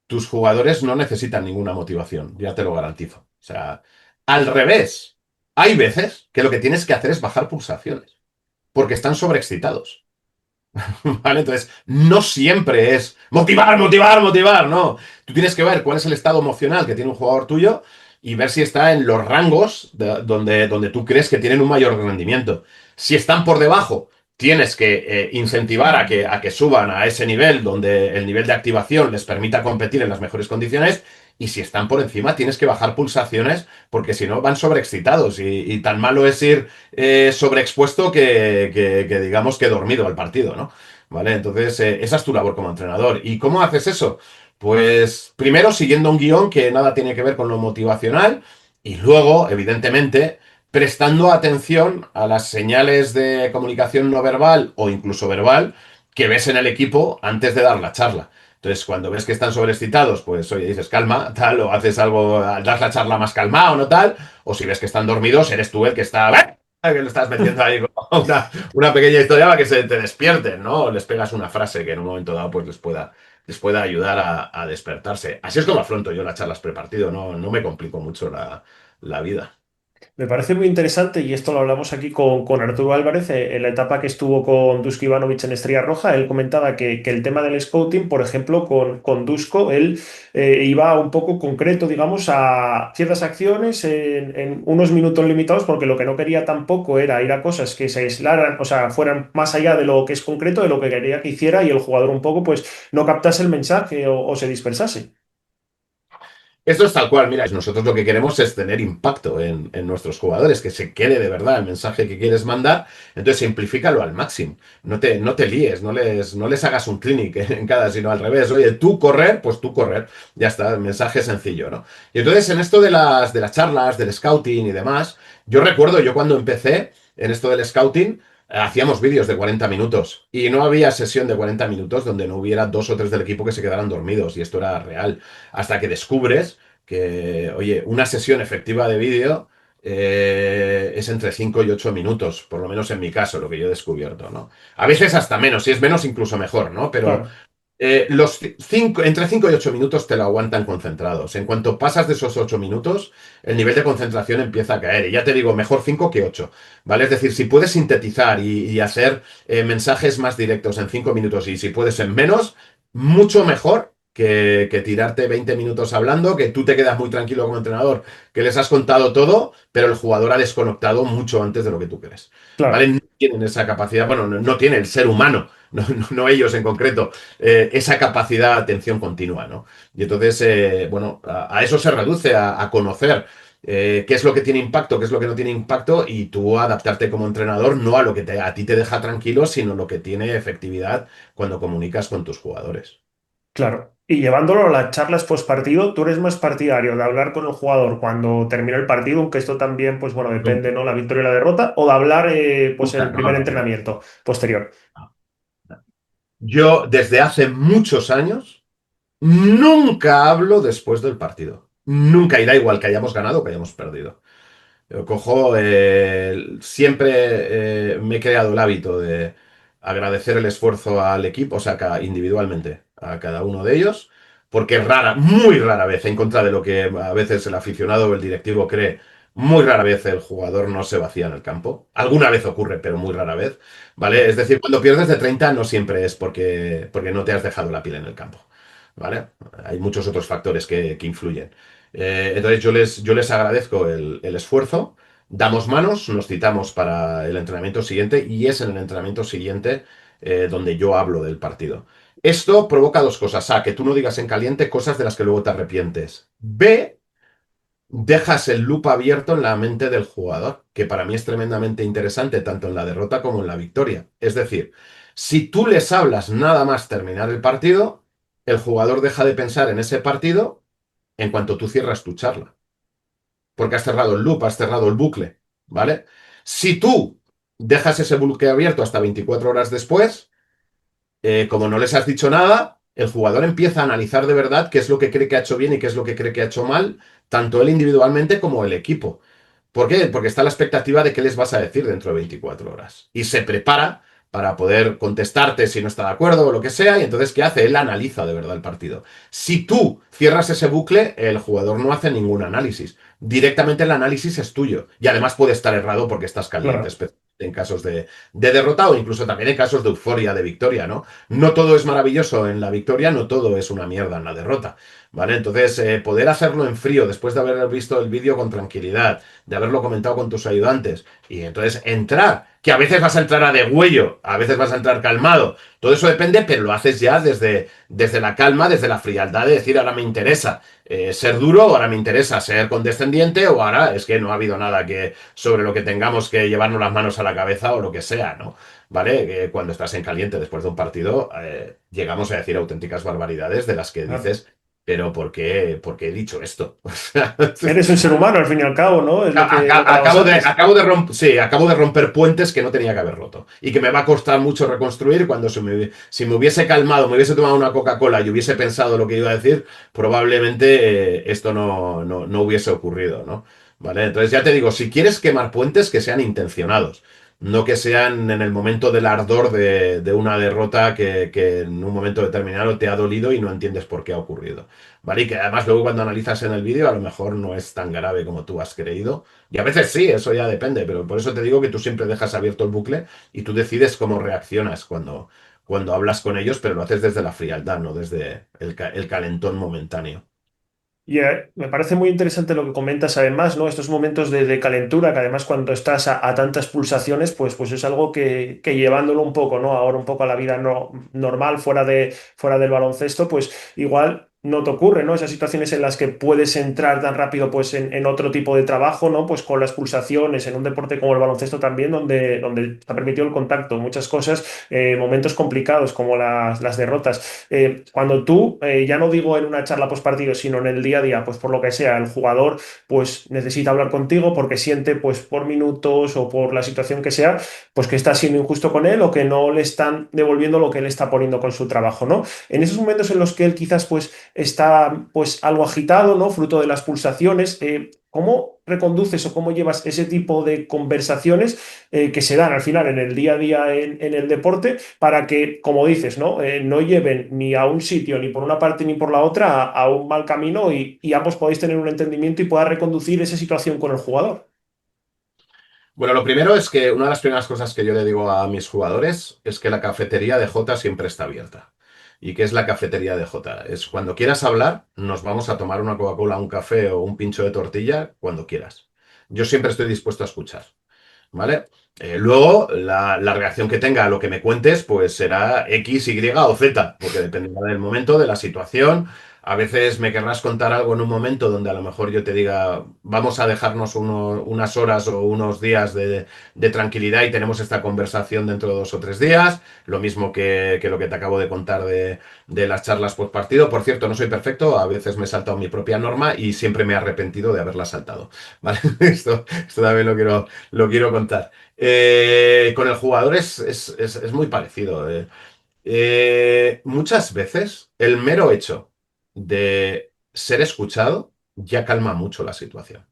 tus jugadores no necesitan ninguna motivación, ya te lo garantizo. O sea, al revés, Hay veces que lo que tienes que hacer es bajar pulsaciones, porque están sobreexcitados. ¿Vale? Entonces, no siempre es motivar, motivar, motivar, no. Tú tienes que ver cuál es el estado emocional que tiene un jugador tuyo y ver si está en los rangos donde tú crees que tienen un mayor rendimiento. Si están por debajo, tienes que incentivar a que suban a ese nivel donde el nivel de activación les permita competir en las mejores condiciones. Y si están por encima, tienes que bajar pulsaciones porque si no van sobreexcitados. Y tan malo es ir sobreexpuesto que digamos que dormido al partido, ¿no? ¿Vale? Entonces, esa es tu labor como entrenador. ¿Y cómo haces eso? Pues primero siguiendo un guión que nada tiene que ver con lo motivacional y luego, evidentemente, prestando atención a las señales de comunicación no verbal o incluso verbal que ves en el equipo antes de dar la charla. Entonces, cuando ves que están sobreexcitados, pues oye, dices calma, tal, o haces algo, das la charla más calmado, no tal, o si ves que están dormidos, eres tú el que está, que le estás metiendo ahí como una pequeña historia para que se te despierten, ¿no? O les pegas una frase que en un momento dado pues les pueda ayudar a despertarse. Así es como afronto yo las charlas prepartido, no me complico mucho la vida. Me parece muy interesante, y esto lo hablamos aquí con Arturo Álvarez, en la etapa que estuvo con Dusko Ivanovic en Estrella Roja. Él comentaba que el tema del scouting, por ejemplo, con Dusko, él iba un poco concreto, digamos, a ciertas acciones en unos minutos limitados, porque lo que no quería tampoco era ir a cosas que se aislaran, o sea, fueran más allá de lo que es concreto, de lo que quería que hiciera, y el jugador un poco, pues, no captase el mensaje o se dispersase. Esto es tal cual, mira, nosotros lo que queremos es tener impacto en nuestros jugadores, que se quede de verdad el mensaje que quieres mandar, entonces simplifícalo al máximo, no te líes, no les hagas un clinic en cada, sino al revés, oye, tú correr, pues tú correr, ya está, el mensaje sencillo, ¿no? Y entonces en esto de las charlas, del scouting y demás, yo recuerdo, yo cuando empecé en esto del scouting, hacíamos vídeos de 40 minutos y no había sesión de 40 minutos donde no hubiera dos o tres del equipo que se quedaran dormidos y esto era real. Hasta que descubres que, oye, una sesión efectiva de vídeo es entre 5 y 8 minutos, por lo menos en mi caso, lo que yo he descubierto, ¿no? A veces hasta menos, si es menos incluso mejor, ¿no? Pero Claro, entre 5 y 8 minutos te lo aguantan concentrados. En cuanto pasas de esos 8 minutos, el nivel de concentración empieza a caer. Y ya te digo, mejor 5 que 8, ¿vale? Es decir, si puedes sintetizar y hacer mensajes más directos en 5 minutos y si puedes en menos, mucho mejor que tirarte 20 minutos hablando, que tú te quedas muy tranquilo como entrenador, que les has contado todo, pero el jugador ha desconectado mucho antes de lo que tú crees. ¿Vale? claro. No tienen esa capacidad, bueno, no tiene el ser humano, no ellos en concreto, esa capacidad de atención continua, ¿no? Y entonces, bueno, a eso se reduce, a conocer qué es lo que tiene impacto, qué es lo que no tiene impacto, y tú adaptarte como entrenador no a lo que a ti te deja tranquilo, sino lo que tiene efectividad cuando comunicas con tus jugadores. Claro. Y llevándolo a las charlas post partido, ¿tú eres más partidario de hablar con el jugador cuando termina el partido, aunque esto también, pues bueno, depende, Nunca, ¿no? La victoria y la derrota, o de hablar, pues en nunca, el no, primer no, no. entrenamiento posterior? Yo desde hace muchos años nunca hablo después del partido. Nunca, y da igual que hayamos ganado o que hayamos perdido. Yo cojo, siempre me he creado el hábito de agradecer el esfuerzo al equipo, o sea, individualmente, a cada uno de ellos, porque muy rara vez, en contra de lo que a veces el aficionado o el directivo cree, muy rara vez el jugador no se vacía en el campo. Alguna vez ocurre, pero muy rara vez, ¿vale? Es decir, cuando pierdes de 30 no siempre es porque no te has dejado la piel en el campo, ¿vale? Hay muchos otros factores que influyen. Entonces yo les agradezco el esfuerzo, damos manos, nos citamos para el entrenamiento siguiente y es en el entrenamiento siguiente donde yo hablo del partido. Esto provoca dos cosas. A, que tú no digas en caliente cosas de las que luego te arrepientes. B, dejas el loop abierto en la mente del jugador, que para mí es tremendamente interesante tanto en la derrota como en la victoria. Es decir, si tú les hablas nada más terminar el partido, el jugador deja de pensar en ese partido en cuanto tú cierras tu charla, porque has cerrado el loop, has cerrado el bucle, ¿vale? Si tú dejas ese bucle abierto hasta 24 horas después, como no les has dicho nada, el jugador empieza a analizar de verdad qué es lo que cree que ha hecho bien y qué es lo que cree que ha hecho mal, tanto él individualmente como el equipo. ¿Por qué? Porque está la expectativa de qué les vas a decir dentro de 24 horas. Y se prepara para poder contestarte si no está de acuerdo o lo que sea, y entonces, ¿qué hace? Él analiza de verdad el partido. Si tú cierras ese bucle, el jugador no hace ningún análisis. Directamente el análisis es tuyo. Y además puede estar errado porque estás caliente, Claro. especialmente en casos de derrota o incluso también en casos de euforia, de victoria, ¿no? No todo es maravilloso en la victoria, no todo es una mierda en la derrota, ¿vale? Entonces, poder hacerlo en frío después de haber visto el vídeo con tranquilidad, de haberlo comentado con tus ayudantes, y entonces entrar, que a veces vas a entrar a degüello, a veces vas a entrar calmado, todo eso depende, pero lo haces ya desde la calma, desde la frialdad de decir, ahora me interesa ser duro, ahora me interesa ser condescendiente, o ahora es que no ha habido nada que sobre lo que tengamos que llevarnos las manos a la cabeza o lo que sea, ¿no? ¿Vale? Cuando estás en caliente después de un partido, llegamos a decir auténticas barbaridades de las que Claro. dices, pero ¿por qué he dicho esto? O sea, Eres un ser humano, al fin y al cabo, ¿no? Es lo que hablabas antes. sí, acabo de romper puentes que no tenía que haber roto y que me va a costar mucho reconstruir cuando si me hubiese calmado, me hubiese tomado una Coca-Cola y hubiese pensado lo que iba a decir, probablemente esto no hubiese ocurrido, ¿no? ¿Vale? Entonces ya te digo, si quieres quemar puentes, que sean intencionados. No que sean en el momento del ardor de una derrota que en un momento determinado te ha dolido y no entiendes por qué ha ocurrido. ¿Vale? Y que además luego cuando analizas en el vídeo a lo mejor no es tan grave como tú has creído. Y a veces sí, eso ya depende, pero por eso te digo que tú siempre dejas abierto el bucle y tú decides cómo reaccionas cuando hablas con ellos, pero lo haces desde la frialdad, no desde el calentón momentáneo. Y me parece muy interesante lo que comentas además, ¿no? Estos momentos de calentura, que además cuando estás a tantas pulsaciones, pues es algo que llevándolo un poco, ¿no? Ahora un poco a la vida no, normal, fuera del baloncesto, pues igual no te ocurre, ¿no? Esas situaciones en las que puedes entrar tan rápido pues en otro tipo de trabajo, ¿no? Pues con las pulsaciones, en un deporte como el baloncesto también, donde te ha permitido el contacto, muchas cosas, momentos complicados como las derrotas. Cuando tú, ya no digo en una charla post partido, sino en el día a día, pues por lo que sea, el jugador pues necesita hablar contigo porque siente pues por minutos o por la situación que sea, pues que está siendo injusto con él o que no le están devolviendo lo que él está poniendo con su trabajo, ¿no? En esos momentos en los que él quizás pues está pues algo agitado, ¿no? Fruto de las pulsaciones, ¿cómo reconduces o cómo llevas ese tipo de conversaciones que se dan al final en el día a día en el deporte para que, como dices, ¿no? No lleven ni a un sitio, ni por una parte ni por la otra, a un mal camino y ambos podéis tener un entendimiento y pueda reconducir esa situación con el jugador? Bueno, lo primero es que una de las primeras cosas que yo le digo a mis jugadores es que la cafetería de Jota siempre está abierta. ¿Y qué es la cafetería de Jota? Es cuando quieras hablar, nos vamos a tomar una Coca-Cola, un café o un pincho de tortilla, cuando quieras. Yo siempre estoy dispuesto a escuchar. ¿Vale? Luego, la reacción que tenga a lo que me cuentes, pues será X, Y o Z, porque dependerá del momento, de la situación. A veces me querrás contar algo en un momento donde a lo mejor yo te diga, vamos a dejarnos unas horas o unos días de tranquilidad y tenemos esta conversación dentro de 2 o 3 días. Lo mismo que lo que te acabo de contar de las charlas post partido. Por cierto, no soy perfecto, a veces me he saltado mi propia norma y siempre me he arrepentido de haberla saltado. ¿Vale? Esto también lo quiero contar. Con el jugador es muy parecido. Muchas veces el mero hecho de ser escuchado ya calma mucho la situación.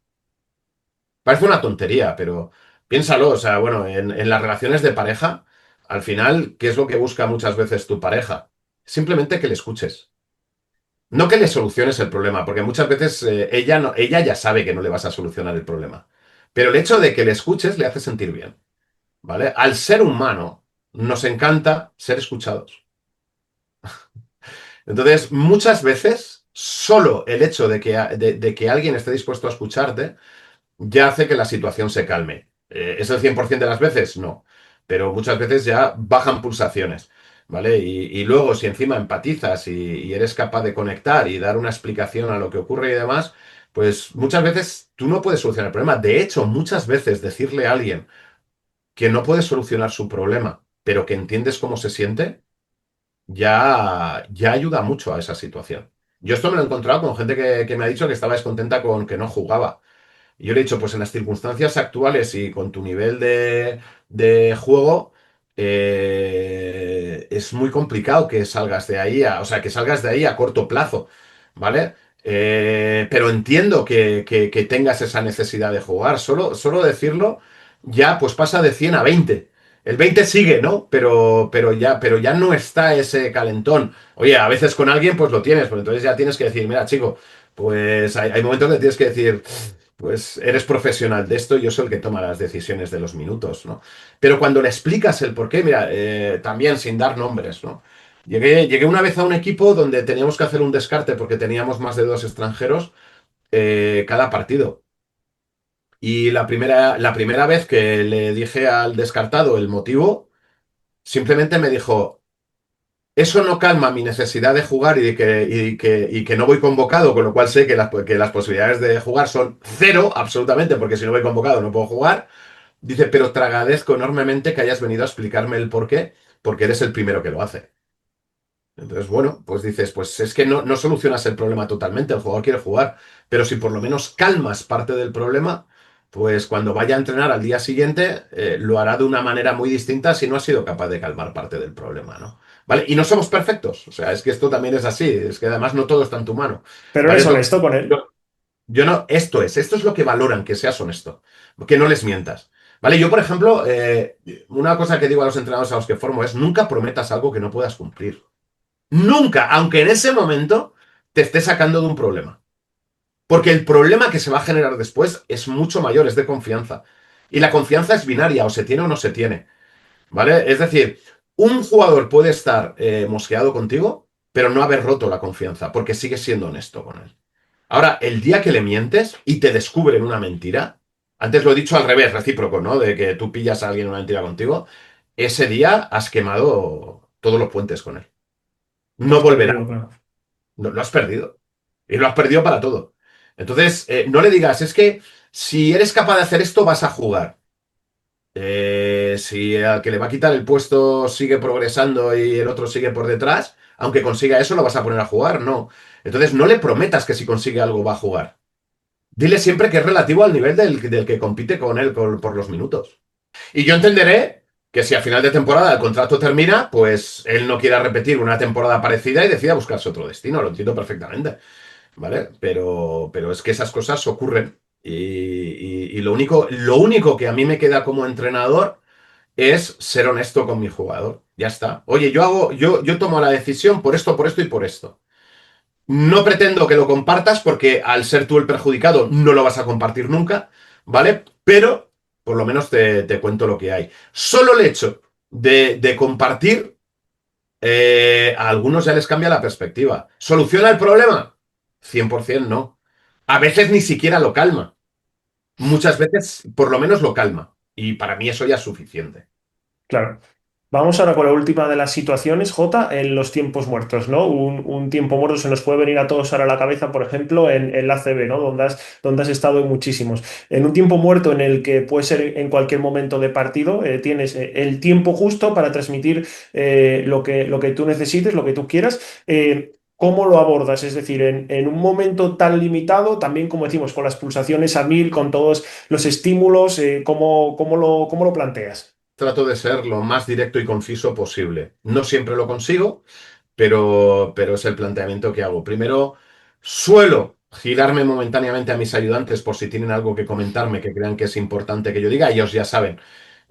Parece una tontería, pero piénsalo. O sea, bueno, en las relaciones de pareja, al final, ¿qué es lo que busca muchas veces tu pareja? Simplemente que le escuches. No que le soluciones el problema, porque muchas veces ella, no, ella ya sabe que no le vas a solucionar el problema. Pero el hecho de que le escuches le hace sentir bien. ¿Vale? Al ser humano nos encanta ser escuchados. Entonces, muchas veces, solo el hecho de que alguien esté dispuesto a escucharte ya hace que la situación se calme. ¿Es el 100% de las veces? No. Pero muchas veces ya bajan pulsaciones. ¿Vale? Y luego, si encima empatizas y eres capaz de conectar y dar una explicación a lo que ocurre y demás, pues muchas veces tú no puedes solucionar el problema. De hecho, muchas veces decirle a alguien que no puedes solucionar su problema, pero que entiendes cómo se siente, ya ayuda mucho a esa situación. Yo esto me lo he encontrado con gente que me ha dicho que estaba descontenta con que no jugaba. Y yo le he dicho, pues en las circunstancias actuales y con tu nivel de juego, es muy complicado que salgas de ahí, o sea, que salgas de ahí a corto plazo, ¿vale? Pero entiendo que tengas esa necesidad de jugar. Solo decirlo ya pues pasa de 100 a 20. El 20 sigue, ¿no? Pero ya no está ese calentón. Oye, a veces con alguien pues lo tienes, pues entonces ya tienes que decir, mira, chico, pues hay momentos que tienes que decir, pues eres profesional de esto, yo soy el que toma las decisiones de los minutos, ¿no? Pero cuando le explicas el por qué, mira, también sin dar nombres, ¿no? Llegué una vez a un equipo donde teníamos que hacer un descarte porque teníamos más de dos extranjeros cada partido. Y la primera vez que le dije al descartado el motivo, simplemente me dijo, eso no calma mi necesidad de jugar y que no voy convocado, con lo cual sé que las posibilidades de jugar son cero, absolutamente, porque si no voy convocado no puedo jugar. Dice, pero te agradezco enormemente que hayas venido a explicarme el por qué, porque eres el primero que lo hace. Entonces, bueno, pues dices, pues es que no solucionas el problema totalmente, el jugador quiere jugar, pero si por lo menos calmas parte del problema, pues cuando vaya a entrenar al día siguiente, lo hará de una manera muy distinta si no ha sido capaz de calmar parte del problema, ¿no? ¿Vale? Y no somos perfectos, o sea, es que esto también es así, es que además no todo está en tu mano, Pero ¿vale? eres Es lo que honesto con él. yo no, esto es lo que valoran, que seas honesto, que no les mientas. ¿Vale? Yo, por ejemplo, una cosa que digo a los entrenadores a los que formo es nunca prometas algo que no puedas cumplir. Nunca, aunque en ese momento te esté sacando de un problema. Porque el problema que se va a generar después es mucho mayor, es de confianza. Y la confianza es binaria, o se tiene o no se tiene. ¿Vale? Es decir, un jugador puede estar mosqueado contigo, pero no haber roto la confianza, porque sigue siendo honesto con él. Ahora, el día que le mientes y te descubren una mentira, antes lo he dicho al revés, recíproco, ¿no? De que tú pillas a alguien una mentira contigo, ese día has quemado todos los puentes con él. Lo No has volverá. perdido, claro. Lo has perdido. Y lo has perdido para todo. Entonces, no le digas, es que si eres capaz de hacer esto, vas a jugar. Si al que le va a quitar el puesto sigue progresando y el otro sigue por detrás, aunque consiga eso, lo vas a poner a jugar. No. Entonces, no le prometas que si consigue algo va a jugar. Dile siempre que es relativo al nivel del que compite con él por los minutos. Y yo entenderé que si a final de temporada el contrato termina, pues él no quiera repetir una temporada parecida y decida buscarse otro destino. Lo entiendo perfectamente. ¿Vale? Pero es que esas cosas ocurren. Y lo único que a mí me queda como entrenador es ser honesto con mi jugador. Ya está. Oye, yo tomo la decisión por esto y por esto. No pretendo que lo compartas porque al ser tú el perjudicado no lo vas a compartir nunca, ¿vale? Pero por lo menos te cuento lo que hay. Solo el hecho de compartir a algunos ya les cambia la perspectiva. ¿Soluciona el problema? 100% no. A veces ni siquiera lo calma. Muchas veces por lo menos lo calma. Y para mí eso ya es suficiente. Claro. Vamos ahora con la última de las situaciones, Jota, en los tiempos muertos, ¿no? Un tiempo muerto se nos puede venir a todos ahora a la cabeza, por ejemplo, en la ACB, ¿no? Donde has estado en muchísimos. En un tiempo muerto en el que puede ser en cualquier momento de partido, tienes el tiempo justo para transmitir lo que tú necesites, lo que tú quieras. ¿Cómo lo abordas? Es decir, en un momento tan limitado, también como decimos, con las pulsaciones a mil, con todos los estímulos, ¿cómo lo planteas? Trato de ser lo más directo y conciso posible. No siempre lo consigo, pero es el planteamiento que hago. Primero, suelo girarme momentáneamente a mis ayudantes por si tienen algo que comentarme que crean que es importante que yo diga. Ellos ya saben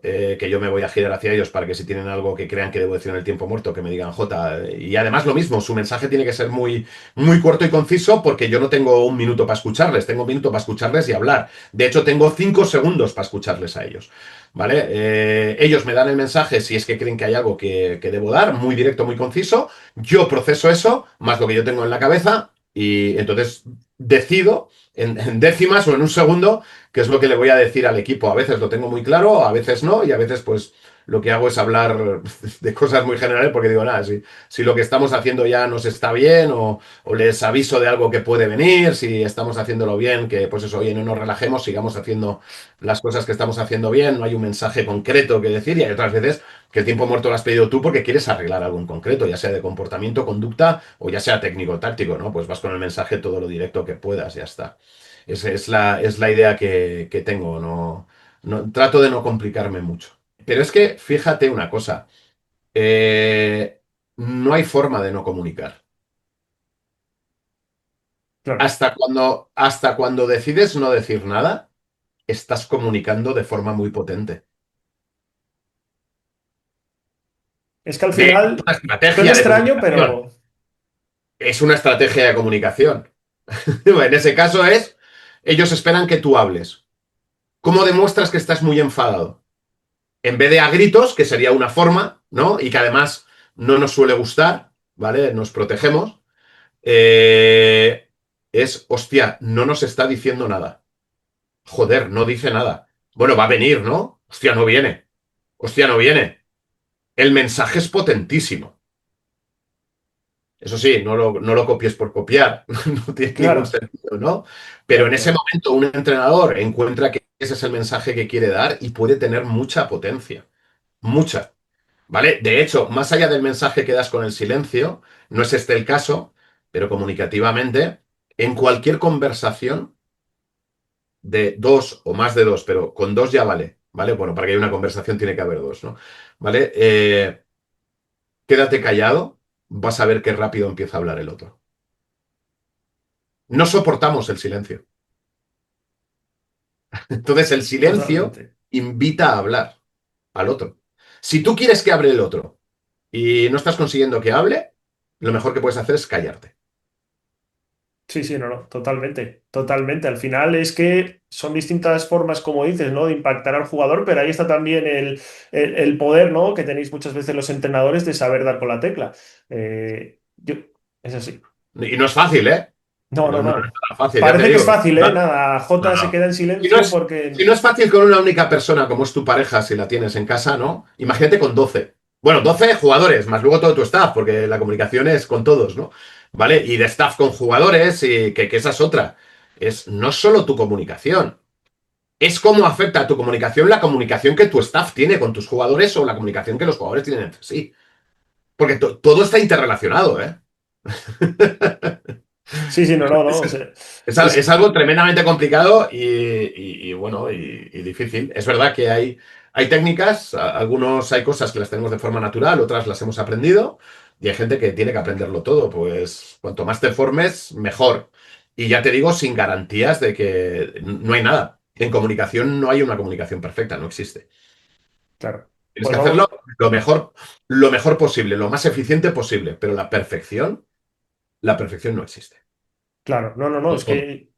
que yo me voy a girar hacia ellos para que si tienen algo que crean que debo decir en el tiempo muerto, que me digan Jota. Y además lo mismo, su mensaje tiene que ser muy, muy corto y conciso porque yo no tengo un minuto para escucharles, tengo un minuto para escucharles y hablar. De hecho, tengo 5 segundos para escucharles a ellos. ¿Vale? Ellos me dan el mensaje si es que creen que hay algo que debo dar, muy directo, muy conciso. Yo proceso eso, más lo que yo tengo en la cabeza, y entonces decido en décimas o en un segundo qué es lo que le voy a decir al equipo. A veces lo tengo muy claro, a veces no, y a veces pues lo que hago es hablar de cosas muy generales porque digo, nada, si lo que estamos haciendo ya nos está bien o les aviso de algo que puede venir, si estamos haciéndolo bien, que pues eso, oye, no nos relajemos, sigamos haciendo las cosas que estamos haciendo bien, no hay un mensaje concreto que decir, y hay otras veces que el tiempo muerto lo has pedido tú porque quieres arreglar algo en concreto, ya sea de comportamiento, conducta o ya sea técnico-táctico, ¿no? Pues vas con el mensaje todo lo directo que puedas, ya está. Es la idea que tengo, trato de no complicarme mucho. Pero es que, fíjate una cosa, eh, no hay forma de no comunicar. Claro. Hasta cuando decides no decir nada, estás comunicando de forma muy potente. Es que al De final una suena estrategia de extraño, comunicación. pero Es una estrategia de comunicación. En ese caso es, ellos esperan que tú hables. ¿Cómo demuestras que estás muy enfadado? En vez de a gritos, que sería una forma, ¿no? Y que además no nos suele gustar, ¿vale? Nos protegemos. eh, hostia, no nos está diciendo nada. Joder, no dice nada. Bueno, va a venir, ¿no? Hostia, no viene. Hostia, no viene. El mensaje es potentísimo. Eso sí, no lo copies por copiar, no tiene ningún claro, sentido, ¿no? Pero claro, en ese claro. momento un entrenador encuentra que ese es el mensaje que quiere dar y puede tener mucha potencia, mucha, ¿vale? De hecho, más allá del mensaje que das con el silencio, no es este el caso, pero comunicativamente, en cualquier conversación de dos o más de dos, pero con dos ya vale, ¿vale? Bueno, para que haya una conversación tiene que haber dos, ¿no? ¿Vale? Quédate callado, vas a ver qué rápido empieza a hablar el otro. No soportamos el silencio. Entonces el silencio Totalmente. invita a hablar al otro. Si tú quieres que hable el otro y no estás consiguiendo que hable, lo mejor que puedes hacer es callarte. Sí, sí, no, no, totalmente, totalmente. Al final es que son distintas formas, como dices, ¿no? De impactar al jugador, pero ahí está también el poder, ¿no? Que tenéis muchas veces los entrenadores de saber dar con la tecla. Yo, es así. Y no es fácil, ¿eh? No, no, No es no. nada fácil, ya te Parece que es digo. fácil, ¿eh? No, Nada, Jota se no. queda en Si no silencio es, si porque... no es fácil con una única persona, como es tu pareja, si la tienes en casa, ¿no? Imagínate con 12. Bueno, 12 jugadores, más luego todo tu staff, porque la comunicación es con todos, ¿no? ¿Vale? Y de staff con jugadores, y que esa es otra. Es no solo tu comunicación, es cómo afecta a tu comunicación la comunicación que tu staff tiene con tus jugadores o la comunicación que los jugadores tienen entre sí. Porque todo está interrelacionado, ¿eh? Sí, sí, no, no, no. Es, O sea, es es... algo tremendamente complicado y bueno, y difícil. Es verdad que hay técnicas, algunos hay cosas que las tenemos de forma natural, otras las hemos aprendido, y hay gente que tiene que aprenderlo todo. Pues cuanto más te formes, mejor. Y ya te digo, sin garantías de que no hay nada. En comunicación no hay una comunicación perfecta, no existe. Claro. Tienes Pues que vamos, hacerlo lo mejor posible, lo más eficiente posible, pero la perfección no existe. claro. No, no, no. Es Todo. que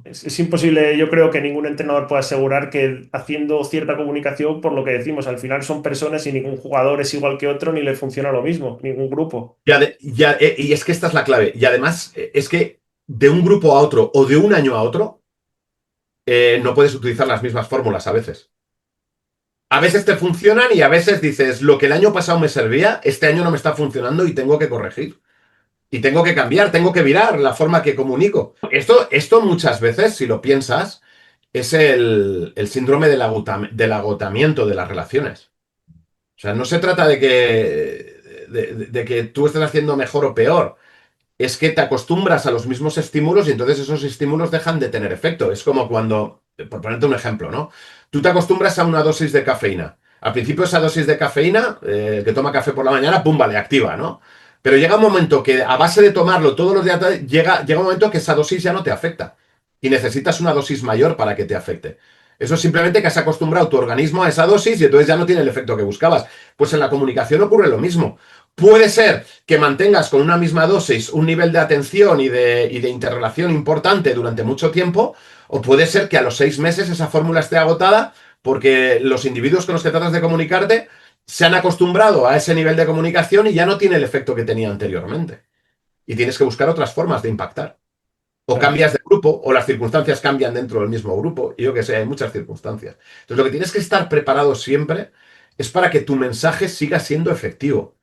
es imposible, yo creo que ningún entrenador puede asegurar que haciendo cierta comunicación, por lo que decimos, al final son personas y ningún jugador es igual que otro ni le funciona lo mismo, ningún grupo. Y es que esta es la clave. Y además, es que de un grupo a otro o de un año a otro, no puedes utilizar las mismas fórmulas a veces. A veces te funcionan y a veces dices, lo que el año pasado me servía, este año no me está funcionando y tengo que corregir. Y tengo que cambiar, tengo que virar la forma que comunico. Esto muchas veces, si lo piensas, es el síndrome del agotamiento de las relaciones. O sea, no se trata de que tú estés haciendo mejor o peor. Es que te acostumbras a los mismos estímulos y entonces esos estímulos dejan de tener efecto. Es como cuando, por ponerte un ejemplo, ¿no? Tú te acostumbras a una dosis de cafeína. Al principio esa dosis de cafeína, el que toma café por la mañana, pum, vale, activa, ¿no? Pero llega un momento que a base de tomarlo todos los días, llega un momento que esa dosis ya no te afecta. Y necesitas una dosis mayor para que te afecte. Eso es simplemente que has acostumbrado tu organismo a esa dosis y entonces ya no tiene el efecto que buscabas. Pues en la comunicación ocurre lo mismo. Puede ser que mantengas con una misma dosis un nivel de atención y de interrelación importante durante mucho tiempo, o puede ser que a los 6 meses esa fórmula esté agotada porque los individuos con los que tratas de comunicarte se han acostumbrado a ese nivel de comunicación y ya no tiene el efecto que tenía anteriormente. Y tienes que buscar otras formas de impactar. O Claro, cambias de grupo, o las circunstancias cambian dentro del mismo grupo. Y yo que sé, hay muchas circunstancias. Entonces, lo que tienes que estar preparado siempre es para que tu mensaje siga siendo efectivo.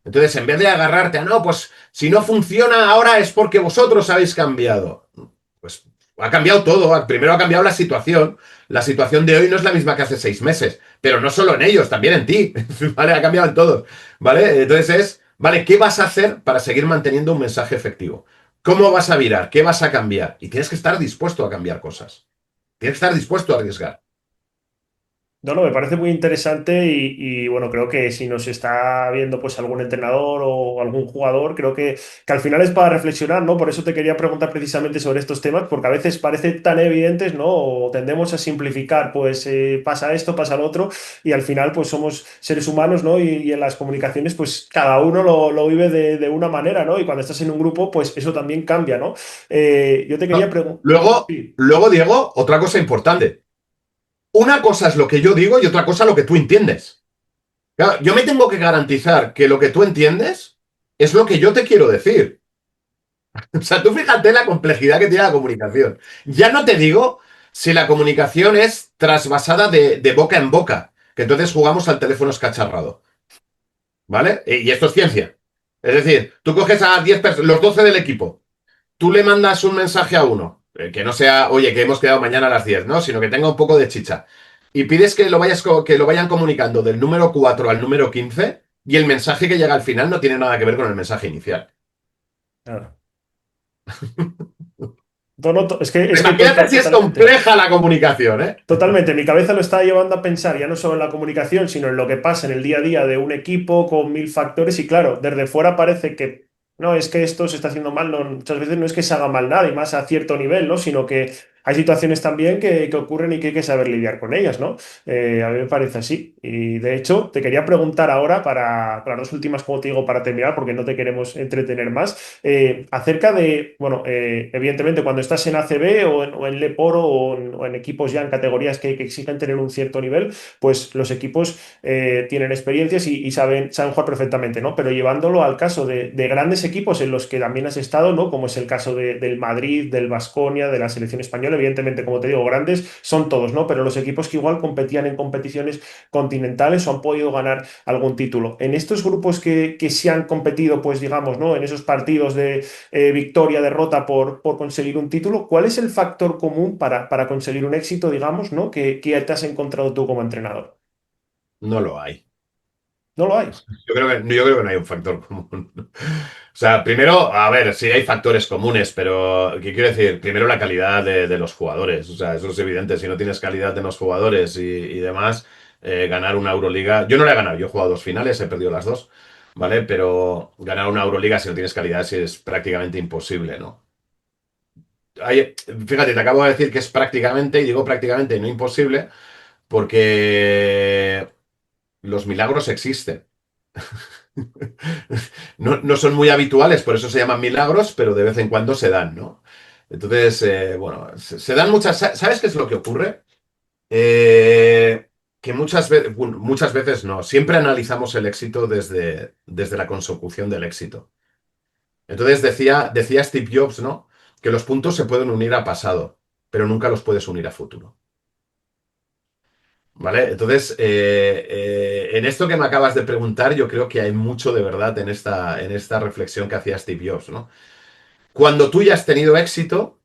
Entonces, en vez de agarrarte a no, pues si no funciona ahora es porque vosotros habéis cambiado. Pues ha cambiado todo. Primero ha cambiado la situación. La situación de hoy no es la misma que hace 6 meses. Pero no solo en ellos, también en ti. ¿Vale? Ha cambiado en todos. ¿Vale? Entonces ¿vale? ¿Qué vas a hacer para seguir manteniendo un mensaje efectivo? ¿Cómo vas a virar? ¿Qué vas a cambiar? Y tienes que estar dispuesto a cambiar cosas. Tienes que estar dispuesto a arriesgar. No, no, me parece muy interesante bueno, creo que si nos está viendo pues algún entrenador o algún jugador, creo que al final es para reflexionar, ¿no? Por eso te quería preguntar precisamente sobre estos temas, porque a veces parece tan evidentes, ¿no? O tendemos a simplificar, pues pasa esto, pasa lo otro, y al final pues somos seres humanos, ¿no? Y en las comunicaciones pues cada uno lo vive de una manera, ¿no? Y cuando estás en un grupo pues eso también cambia, ¿no? Yo te quería No. preguntar... Luego, Sí, luego, Diego, otra cosa importante. Una cosa es lo que yo digo y otra cosa lo que tú entiendes. Claro, yo me tengo que garantizar que lo que tú entiendes es lo que yo te quiero decir. O sea, tú fíjate la complejidad que tiene la comunicación. Ya no te digo si la comunicación es trasvasada de boca en boca, que entonces jugamos al teléfono escacharrado, ¿vale? Y esto es ciencia. Es decir, tú coges a 10 personas, los 12 del equipo, tú le mandas un mensaje a uno, que no sea, oye, que hemos quedado mañana a las 10, ¿no? Sino que tenga un poco de chicha. Y pides que lo vayan comunicando del número 4 al número 15 y el mensaje que llega al final no tiene nada que ver con el mensaje inicial. claro. No, no, es que Imagínate si es totalmente. compleja la comunicación, ¿eh? Totalmente, mi cabeza lo está llevando a pensar ya no solo en la comunicación, sino en lo que pasa en el día a día de un equipo con mil factores y claro, desde fuera parece que no, es que esto se está haciendo mal, muchas veces no es que se haga mal nada y más a cierto nivel, ¿no? Sino que hay situaciones también que ocurren y que hay que saber lidiar con ellas, ¿no? A mí me parece así. Y de hecho, te quería preguntar ahora para las dos últimas, como te digo, para terminar, porque no te queremos entretener más, acerca de, bueno, evidentemente cuando estás en ACB o en Leporo o en equipos ya en categorías que exigen tener un cierto nivel, pues los equipos tienen experiencias y saben jugar perfectamente, ¿no? Pero llevándolo al caso de grandes equipos en los que también has estado, ¿no? Como es el caso del Madrid, del Baskonia, de la selección española, evidentemente, como te digo, grandes son todos, ¿no? Pero los equipos que igual competían en competiciones continentales o han podido ganar algún título. En estos grupos que sí han competido, pues digamos, ¿no? En esos partidos de victoria, derrota por conseguir un título, ¿cuál es el factor común para conseguir un éxito, digamos, ¿no? Que te has encontrado tú como entrenador? No lo hay. No lo hay. Yo creo que no hay un factor común. O sea, primero, a ver, sí hay factores comunes, pero ¿qué quiero decir? Primero la calidad de los jugadores. O sea, eso es evidente. Si no tienes calidad de los jugadores y demás, ganar una Euroliga. Yo no la he ganado, yo he jugado dos finales, he perdido las dos, ¿vale? Pero ganar una Euroliga si no tienes calidad sí es prácticamente imposible, ¿no? Fíjate, te acabo de decir que es prácticamente, y digo prácticamente y no imposible, porque los milagros existen. No, no son muy habituales, por eso se llaman milagros, pero de vez en cuando se dan, ¿no? Entonces, bueno, se dan muchas. ¿Sabes qué es lo que ocurre? Que muchas veces no, siempre analizamos el éxito desde la consecución del éxito. Entonces decía Steve Jobs, ¿no? Que los puntos se pueden unir a pasado, pero nunca los puedes unir a futuro. ¿Vale? Entonces, en esto que me acabas de preguntar, yo creo que hay mucho de verdad en esta reflexión que hacía Steve Jobs, ¿no? Cuando tú ya has tenido éxito,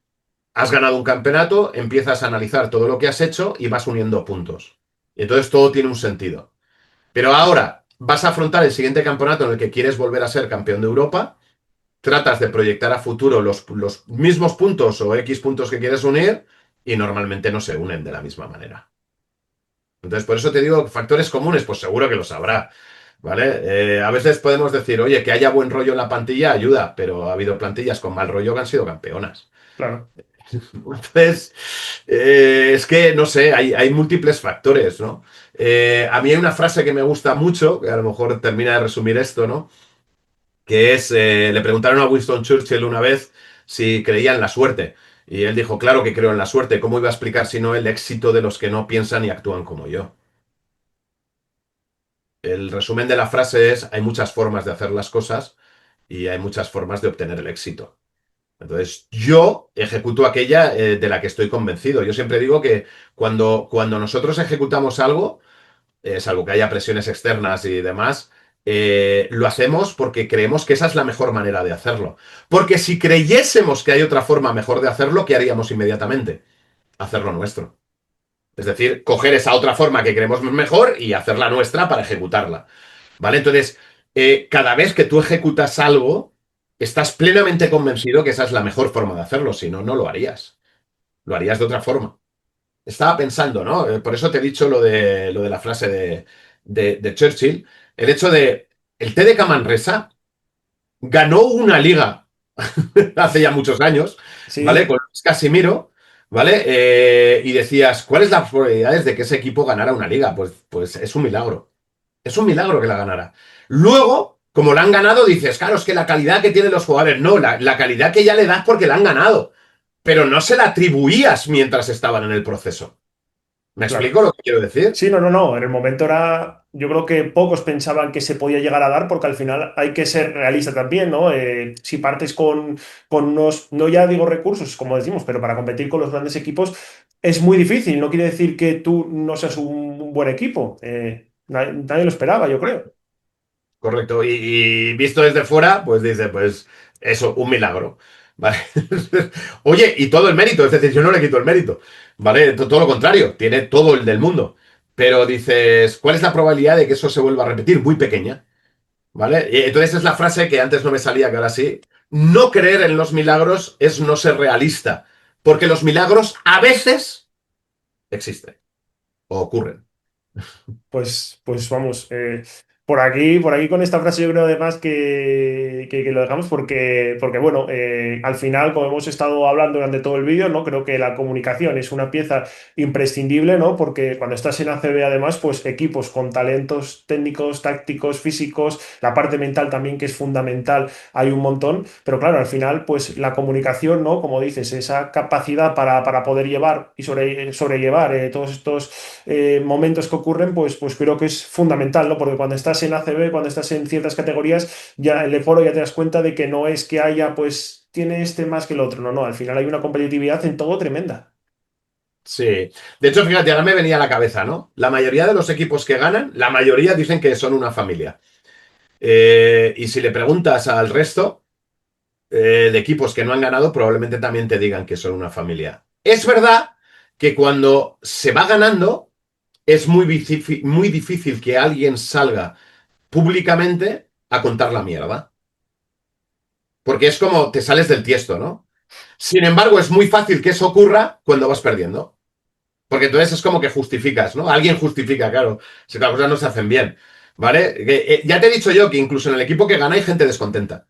has ganado un campeonato, empiezas a analizar todo lo que has hecho y vas uniendo puntos. Y entonces todo tiene un sentido. Pero ahora vas a afrontar el siguiente campeonato en el que quieres volver a ser campeón de Europa, tratas de proyectar a futuro los mismos puntos o X puntos que quieres unir y normalmente no se unen de la misma manera. Entonces, por eso te digo, factores comunes, pues seguro que los habrá, ¿vale? A veces podemos decir, oye, que haya buen rollo en la plantilla ayuda, pero ha habido plantillas con mal rollo que han sido campeonas. Claro, Entonces, es que, no sé, hay múltiples factores, ¿no? A mí hay una frase que me gusta mucho, que a lo mejor termina de resumir esto, ¿no? Que es, le preguntaron a Winston Churchill una vez si creía en la suerte. Y él dijo, claro que creo en la suerte. ¿Cómo iba a explicar si no el éxito de los que no piensan y actúan como yo? El resumen de la frase es, hay muchas formas de hacer las cosas y hay muchas formas de obtener el éxito. Entonces, yo ejecuto aquella de la que estoy convencido. Yo siempre digo que cuando nosotros ejecutamos algo, salvo que haya presiones externas y demás, lo hacemos porque creemos que esa es la mejor manera de hacerlo. Porque si creyésemos que hay otra forma mejor de hacerlo, ¿qué haríamos inmediatamente? Hacerlo nuestro. Es decir, coger esa otra forma que creemos mejor y hacerla nuestra para ejecutarla. ¿Vale? Entonces, cada vez que tú ejecutas algo, estás plenamente convencido que esa es la mejor forma de hacerlo, si no, no lo harías. Lo harías de otra forma. estaba pensando, ¿no? Por eso te he dicho lo de la frase de Churchill. El hecho de el TDK Manresa ganó una liga hace ya muchos años, ¿vale? Sí, Con Luis Casimiro, ¿vale? Y decías, ¿cuáles las probabilidades de que ese equipo ganara una liga? Pues es un milagro. Es un milagro que la ganara. Luego, como la han ganado, dices, claro, es que la calidad que tienen los jugadores, no, la calidad que ya le das porque la han ganado, pero no se la atribuías mientras estaban en el proceso. ¿Me claro. explico lo que quiero decir? Sí, no, no, no. En el momento era, yo creo que pocos pensaban que se podía llegar a dar, porque al final hay que ser realista también, ¿no? Si partes con unos, no ya digo recursos, como decimos, pero para competir con los grandes equipos es muy difícil. No quiere decir que tú no seas un buen equipo. Nadie lo esperaba, yo creo. Correcto. Y visto desde fuera, pues dice, pues eso, un milagro. ¿Vale? Oye, y todo el mérito, es decir, yo no le quito el mérito, ¿vale? Todo lo contrario, tiene todo el del mundo. Pero dices, ¿cuál es la probabilidad de que eso se vuelva a repetir? Muy pequeña, ¿vale? Y entonces es la frase que antes no me salía, que ahora sí. No creer en los milagros es no ser realista, porque los milagros a veces existen o ocurren. Pues vamos, por aquí con esta frase yo creo además que lo dejamos porque bueno, al final, como hemos estado hablando durante todo el vídeo, ¿no? Creo que la comunicación es una pieza imprescindible, ¿no? Porque cuando estás en ACB además, pues equipos con talentos técnicos, tácticos, físicos, la parte mental también que es fundamental, hay un montón, pero claro, al final, pues la comunicación, ¿no? Como dices, esa capacidad para poder llevar y sobrellevar todos estos momentos que ocurren, pues creo que es fundamental, ¿no? Porque cuando estás en ACB, cuando estás en ciertas categorías, ya en el foro ya te das cuenta de que no es que haya, pues, tiene este más que el otro, no, no, al final hay una competitividad en todo tremenda. Sí. De hecho, fíjate, ahora me venía a la cabeza, ¿no? La mayoría de los equipos que ganan, la mayoría dicen que son una familia. Y si le preguntas al resto de equipos que no han ganado, probablemente también te digan que son una familia. Es verdad que cuando se va ganando, es muy difícil que alguien salga públicamente a contar la mierda. Porque es como te sales del tiesto, ¿no? Sin embargo, es muy fácil que eso ocurra cuando vas perdiendo. Porque entonces es como que justificas, ¿no? Alguien justifica, claro, si las cosas no se hacen bien, ¿vale? Ya te he dicho yo que incluso en el equipo que gana hay gente descontenta,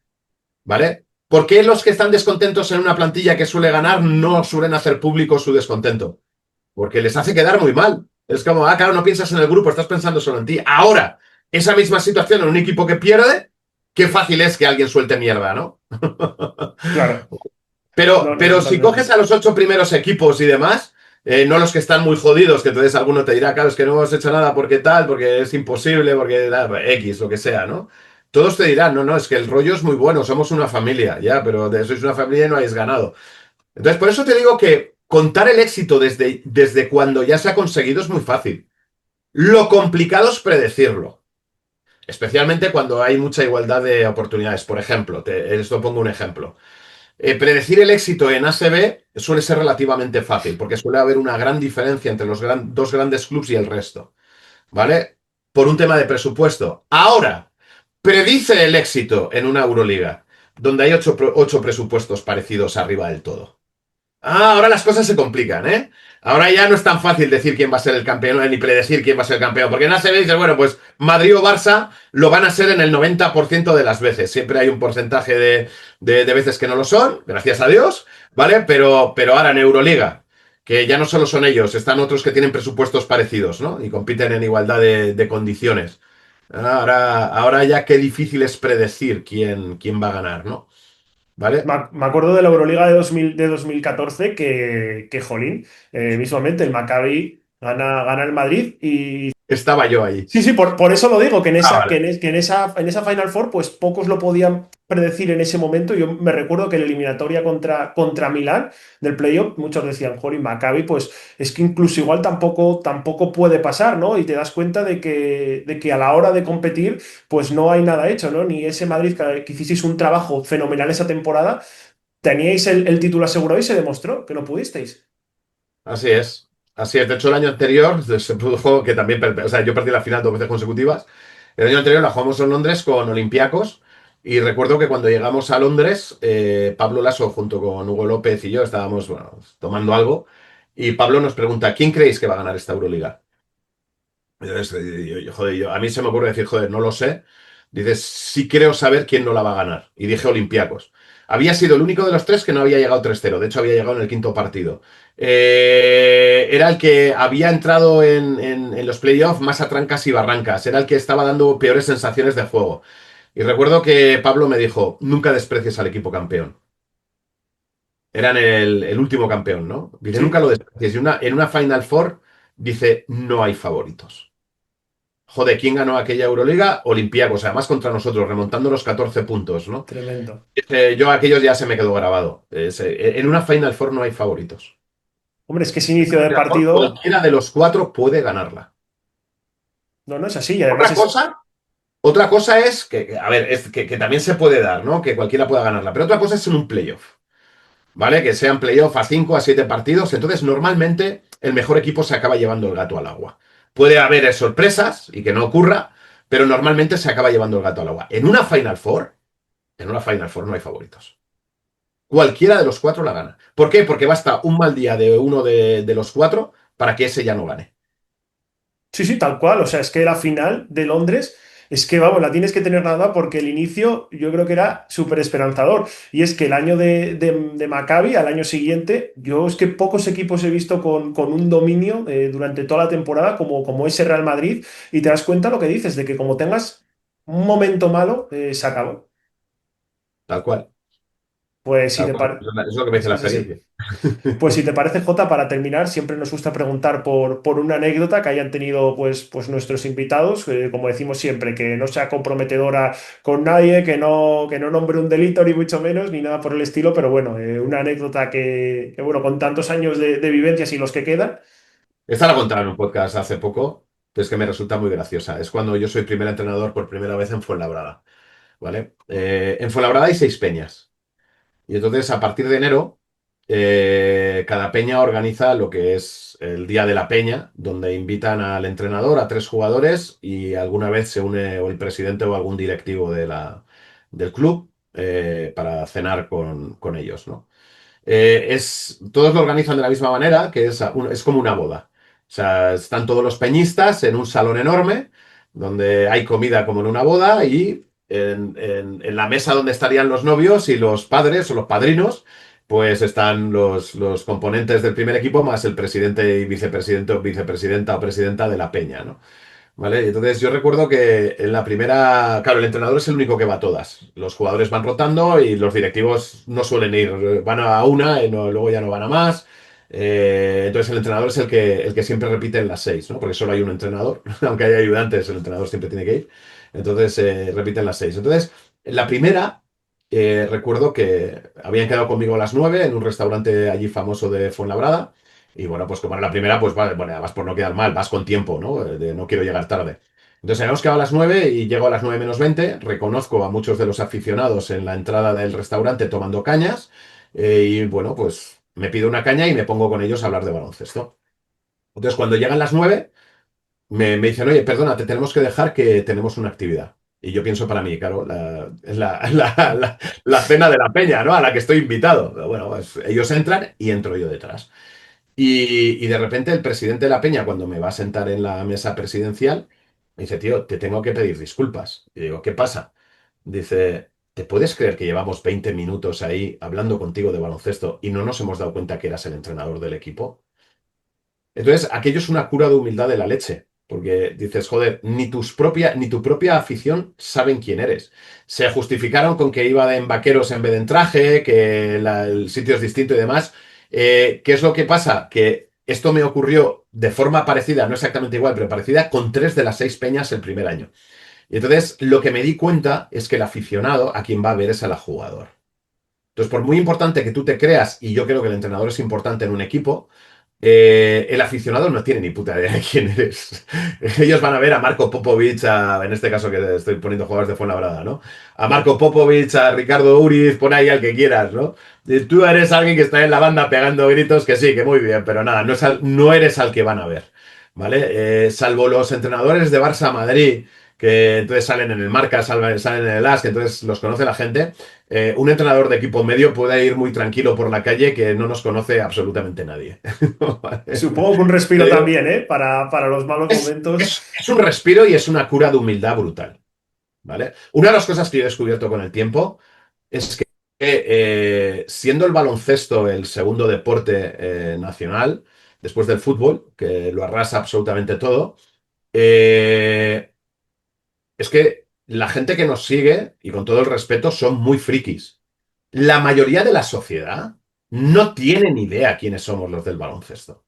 ¿vale? ¿Por qué los que están descontentos en una plantilla que suele ganar no suelen hacer público su descontento? Porque les hace quedar muy mal. Es como, claro, no piensas en el grupo, estás pensando solo en ti. Ahora, esa misma situación en un equipo que pierde, qué fácil es que alguien suelte mierda, ¿no? Claro, Pero, no, no, pero si coges totalmente. a los 8 primeros equipos y demás, no los que están muy jodidos, que entonces alguno te dirá, claro, es que no hemos hecho nada porque tal, porque es imposible, porque X, lo que sea, ¿no? Todos te dirán, no, no, es que el rollo es muy bueno, somos una familia, ya, pero sois una familia y no habéis ganado. Entonces, por eso te digo que contar el éxito desde cuando ya se ha conseguido es muy fácil. Lo complicado es predecirlo, especialmente cuando hay mucha igualdad de oportunidades. Por ejemplo, esto pongo un ejemplo. Predecir el éxito en ACB suele ser relativamente fácil, porque suele haber una gran diferencia entre los dos grandes clubes y el resto, ¿vale? Por un tema de presupuesto. Ahora, predice el éxito en una Euroliga, donde hay ocho presupuestos parecidos arriba del todo. Ahora las cosas se complican, ¿eh? Ahora ya no es tan fácil decir quién va a ser el campeón ni predecir quién va a ser el campeón, porque en ACB dices, bueno, pues Madrid o Barça lo van a ser en el 90% de las veces. Siempre hay un porcentaje de veces que no lo son, gracias a Dios, ¿vale? Pero ahora en Euroliga, que ya no solo son ellos, están otros que tienen presupuestos parecidos, ¿no? Y compiten en igualdad de condiciones. Ahora ya qué difícil es predecir quién va a ganar, ¿no? ¿Vale? Me acuerdo de la Euroliga de 2014 jolín, mismamente el Maccabi gana el Madrid y Estaba yo ahí. sí, sí, por eso lo digo, que en Ah, esa, vale. que en esa Final Four, pues pocos lo podían predecir en ese momento. Yo me recuerdo que en la eliminatoria contra Milán del playoff, muchos decían, Joder, Maccabi, pues es que incluso igual tampoco puede pasar, ¿no? Y te das cuenta de que a la hora de competir, pues no hay nada hecho, ¿no? Ni ese Madrid que hicisteis un trabajo fenomenal esa temporada, teníais el título asegurado y se demostró que no pudisteis. Así es. Así es. De hecho, el año anterior se produjo que también, o sea, yo perdí la final 2 veces consecutivas. El año anterior la jugamos en Londres con Olympiacos y recuerdo que cuando llegamos a Londres, Pablo Lasso junto con Hugo López y yo estábamos, bueno, tomando algo Y Pablo nos pregunta, ¿quién creéis que va a ganar esta Euroliga? Entonces, joder, a mí se me ocurre decir, joder, no lo sé. Dices, sí creo saber quién no la va a ganar. Y dije Olympiacos. Había sido el único de los tres que no había llegado 3-0. De hecho, había llegado en el quinto partido. Era el que había entrado en los playoffs más a trancas y barrancas. Era el que estaba dando peores sensaciones de juego. Y recuerdo que Pablo me dijo, nunca desprecies al equipo campeón. Eran el último campeón, ¿no? Dice, nunca Sí, lo desprecies. Y en una Final Four dice, no hay favoritos. Joder, ¿quién ganó aquella Euroliga? Olympiacos, además contra nosotros, remontando los 14 puntos, ¿no? tremendo. Yo aquellos ya se me quedó grabado. En una Final Four no hay favoritos. Hombre, es que ese En inicio una de Final Four, partido, cualquiera de los cuatro puede ganarla. no, no es así. Y además Otra es, cosa, otra cosa es a ver, que también se puede dar, ¿no? Que cualquiera pueda ganarla. Pero otra cosa es en un playoff. ¿Vale? Que sean playoff a 5 a 7 partidos. Entonces, normalmente, el mejor equipo se acaba llevando el gato al agua. Puede haber sorpresas y que no ocurra, pero normalmente se acaba llevando el gato al agua. En una Final Four no hay favoritos. Cualquiera de los cuatro la gana. ¿Por qué? Porque basta un mal día de uno de los cuatro para que ese ya no gane. sí, sí, tal cual. O sea, es que la final de Londres, es que, vamos, la tienes que tener nada porque el inicio yo creo que era súper esperanzador. Y es que el año de Maccabi, al año siguiente, yo es que pocos equipos he visto con un dominio durante toda la temporada como ese Real Madrid. Y te das cuenta lo que dices, de que como tengas un momento malo, se acabó. Tal cual. Pues si Tal te cual. parece. Es lo que me dice la Es así. experiencia. Pues si te parece, Jota, para terminar, siempre nos gusta preguntar por una anécdota que hayan tenido pues nuestros invitados, como decimos siempre, que no sea comprometedora con nadie, que no nombre un delito, ni mucho menos, ni nada por el estilo, pero bueno, una anécdota bueno, con tantos años de vivencias y los que quedan. Esta la contaron en un podcast hace poco, pero es que me resulta muy graciosa. Es cuando yo soy primer entrenador por primera vez en Fuenlabrada. ¿Vale? En Fuenlabrada hay 6 peñas. Y entonces, a partir de enero, cada peña organiza lo que es el Día de la Peña, donde invitan al entrenador, a 3 jugadores y alguna vez se une o el presidente o algún directivo del club para cenar con ellos, ¿no? Todos lo organizan de la misma manera, que es como una boda. O sea, están todos los peñistas en un salón enorme, donde hay comida como en una boda, y en la mesa donde estarían los novios y los padres o los padrinos, pues están los componentes del primer equipo más el presidente y vicepresidente o vicepresidenta o presidenta de la peña, ¿no? ¿Vale? Entonces yo recuerdo que en la primera, claro, el entrenador es el único que va a todas. Los jugadores van rotando y los directivos no suelen ir, van a una y luego ya no van a más. Entonces el entrenador es el que siempre repite en las 6, ¿no? Porque solo hay un entrenador, aunque haya ayudantes, el entrenador siempre tiene que ir. Entonces repiten las 6. Entonces, en la primera, recuerdo que habían quedado conmigo a las 9 en un restaurante allí famoso de Fuenlabrada. Y bueno, pues como era la primera, pues vale, bueno, además por no quedar mal, vas con tiempo, ¿no? No quiero llegar tarde. Entonces habíamos quedado a las 9 y llego a las 9 menos 20. Reconozco a muchos de los aficionados en la entrada del restaurante tomando cañas. Y bueno, pues me pido una caña y me pongo con ellos a hablar de baloncesto. Entonces cuando llegan las 9 me dicen, oye, perdona, te tenemos que dejar que tenemos una actividad. Y yo pienso para mí, claro, es la cena de la peña, ¿no? A la que estoy invitado. Pero bueno, pues ellos entran y entro yo detrás. Y de repente el presidente de la Peña, cuando me va a sentar en la mesa presidencial, me dice, tío, te tengo que pedir disculpas. Y digo, ¿qué pasa? Dice, ¿te puedes creer que llevamos 20 minutos ahí hablando contigo de baloncesto y no nos hemos dado cuenta que eras el entrenador del equipo? Entonces, aquello es una cura de humildad de la leche, porque dices, joder, ni tu propia afición saben quién eres. Se justificaron con que iba en vaqueros en vez de en traje, que el sitio es distinto y demás. ¿Qué es lo que pasa? Que esto me ocurrió de forma parecida, no exactamente igual, pero parecida, con 3 de las 6 peñas el primer año. Y entonces, lo que me di cuenta es que el aficionado a quien va a ver es al jugador. Entonces, por muy importante que tú te creas, y yo creo que el entrenador es importante en un equipo, el aficionado no tiene ni puta idea de quién eres. Ellos van a ver a Marco Popovic, en este caso que estoy poniendo jugadores de Fuenlabrada, ¿no? A Marco Popovic, a Ricardo Uriz, pon ahí al que quieras, ¿no? Y tú eres alguien que está en la banda pegando gritos, que sí, que muy bien, pero nada, no eres al que van a ver, ¿vale? Salvo los entrenadores de Barça Madrid, que entonces salen en el Marca, salen en el As, que entonces los conoce la gente. Un entrenador de equipo medio puede ir muy tranquilo por la calle que no nos conoce absolutamente nadie. ¿Vale? Supongo que un respiro Te digo, también, ¿eh? Para los malos momentos. es un respiro y es una cura de humildad brutal. ¿Vale? Una de las cosas que yo he descubierto con el tiempo es que siendo el baloncesto el segundo deporte nacional, después del fútbol, que lo arrasa absolutamente todo, eh, es que la gente que nos sigue, y con todo el respeto, son muy frikis. La mayoría de la sociedad no tiene ni idea quiénes somos los del baloncesto.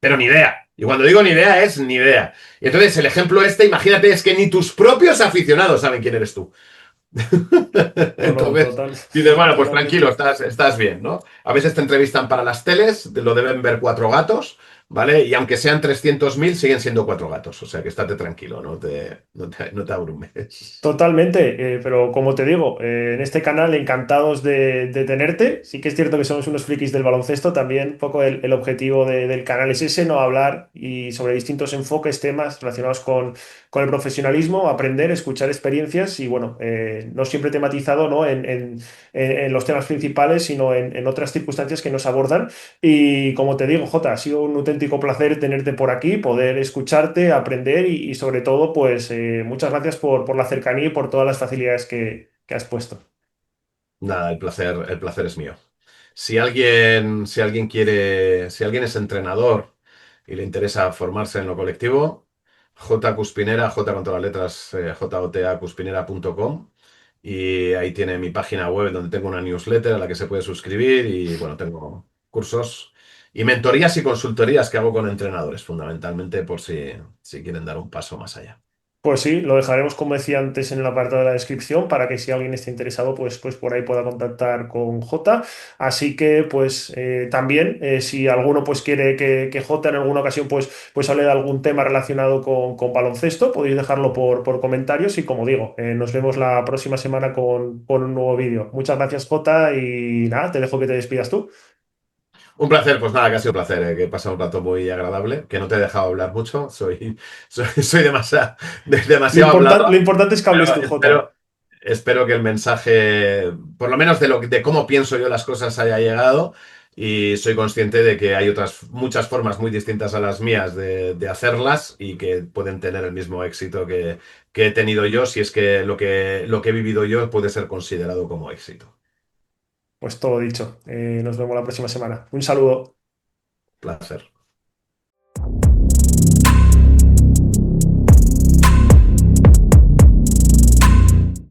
Pero ni idea. Y cuando digo ni idea es ni idea. Y entonces el ejemplo este, imagínate, es que ni tus propios aficionados saben quién eres tú. No, no, Entonces, total, dices, bueno, pues tranquilo, totalmente. estás bien, ¿no? A veces te entrevistan para las teles, lo deben ver cuatro gatos, ¿vale? Y aunque sean 300.000 siguen siendo cuatro gatos. O sea que estate tranquilo, no te abrumes. Totalmente, pero como te digo, en este canal encantados de tenerte. Sí que es cierto que somos unos frikis del baloncesto, también un poco el objetivo del canal es ese, ¿no? Hablar y sobre distintos enfoques, temas relacionados con el profesionalismo, aprender, escuchar experiencias y bueno, no siempre tematizado, ¿no? En los temas principales, sino en otras circunstancias que nos abordan. Y como te digo, Jota, ha sido un auténtico placer tenerte por aquí, poder escucharte, aprender y sobre todo, pues muchas gracias por la cercanía y por todas las facilidades que has puesto. Nada, el placer es mío. Si alguien es entrenador y le interesa formarse en lo colectivo, J. Cuspinera, J con todas las letras, jotacuspinera.com. Y ahí tiene mi página web donde tengo una newsletter a la que se puede suscribir y bueno, tengo cursos y mentorías y consultorías que hago con entrenadores, fundamentalmente por si quieren dar un paso más allá. Pues sí, lo dejaremos, como decía antes, en el apartado de la descripción para que si alguien esté interesado, pues por ahí pueda contactar con Jota. Así que, pues también, si alguno pues quiere que Jota en alguna ocasión pues hable de algún tema relacionado con baloncesto, podéis dejarlo por comentarios y como digo, nos vemos la próxima semana con un nuevo vídeo. Muchas gracias, Jota, y nada, te dejo que te despidas tú. Un placer, pues nada, que ha sido un placer, que he pasado un rato muy agradable, que no te he dejado hablar mucho, soy demasiado Lo hablador, importante es que hables pero tú, Jota. espero que el mensaje, por lo menos de cómo pienso yo las cosas, haya llegado y soy consciente de que hay otras muchas formas muy distintas a las mías de hacerlas y que pueden tener el mismo éxito que he tenido yo, si es que lo que he vivido yo puede ser considerado como éxito. Pues todo dicho. Nos vemos la próxima semana. Un saludo. Placer.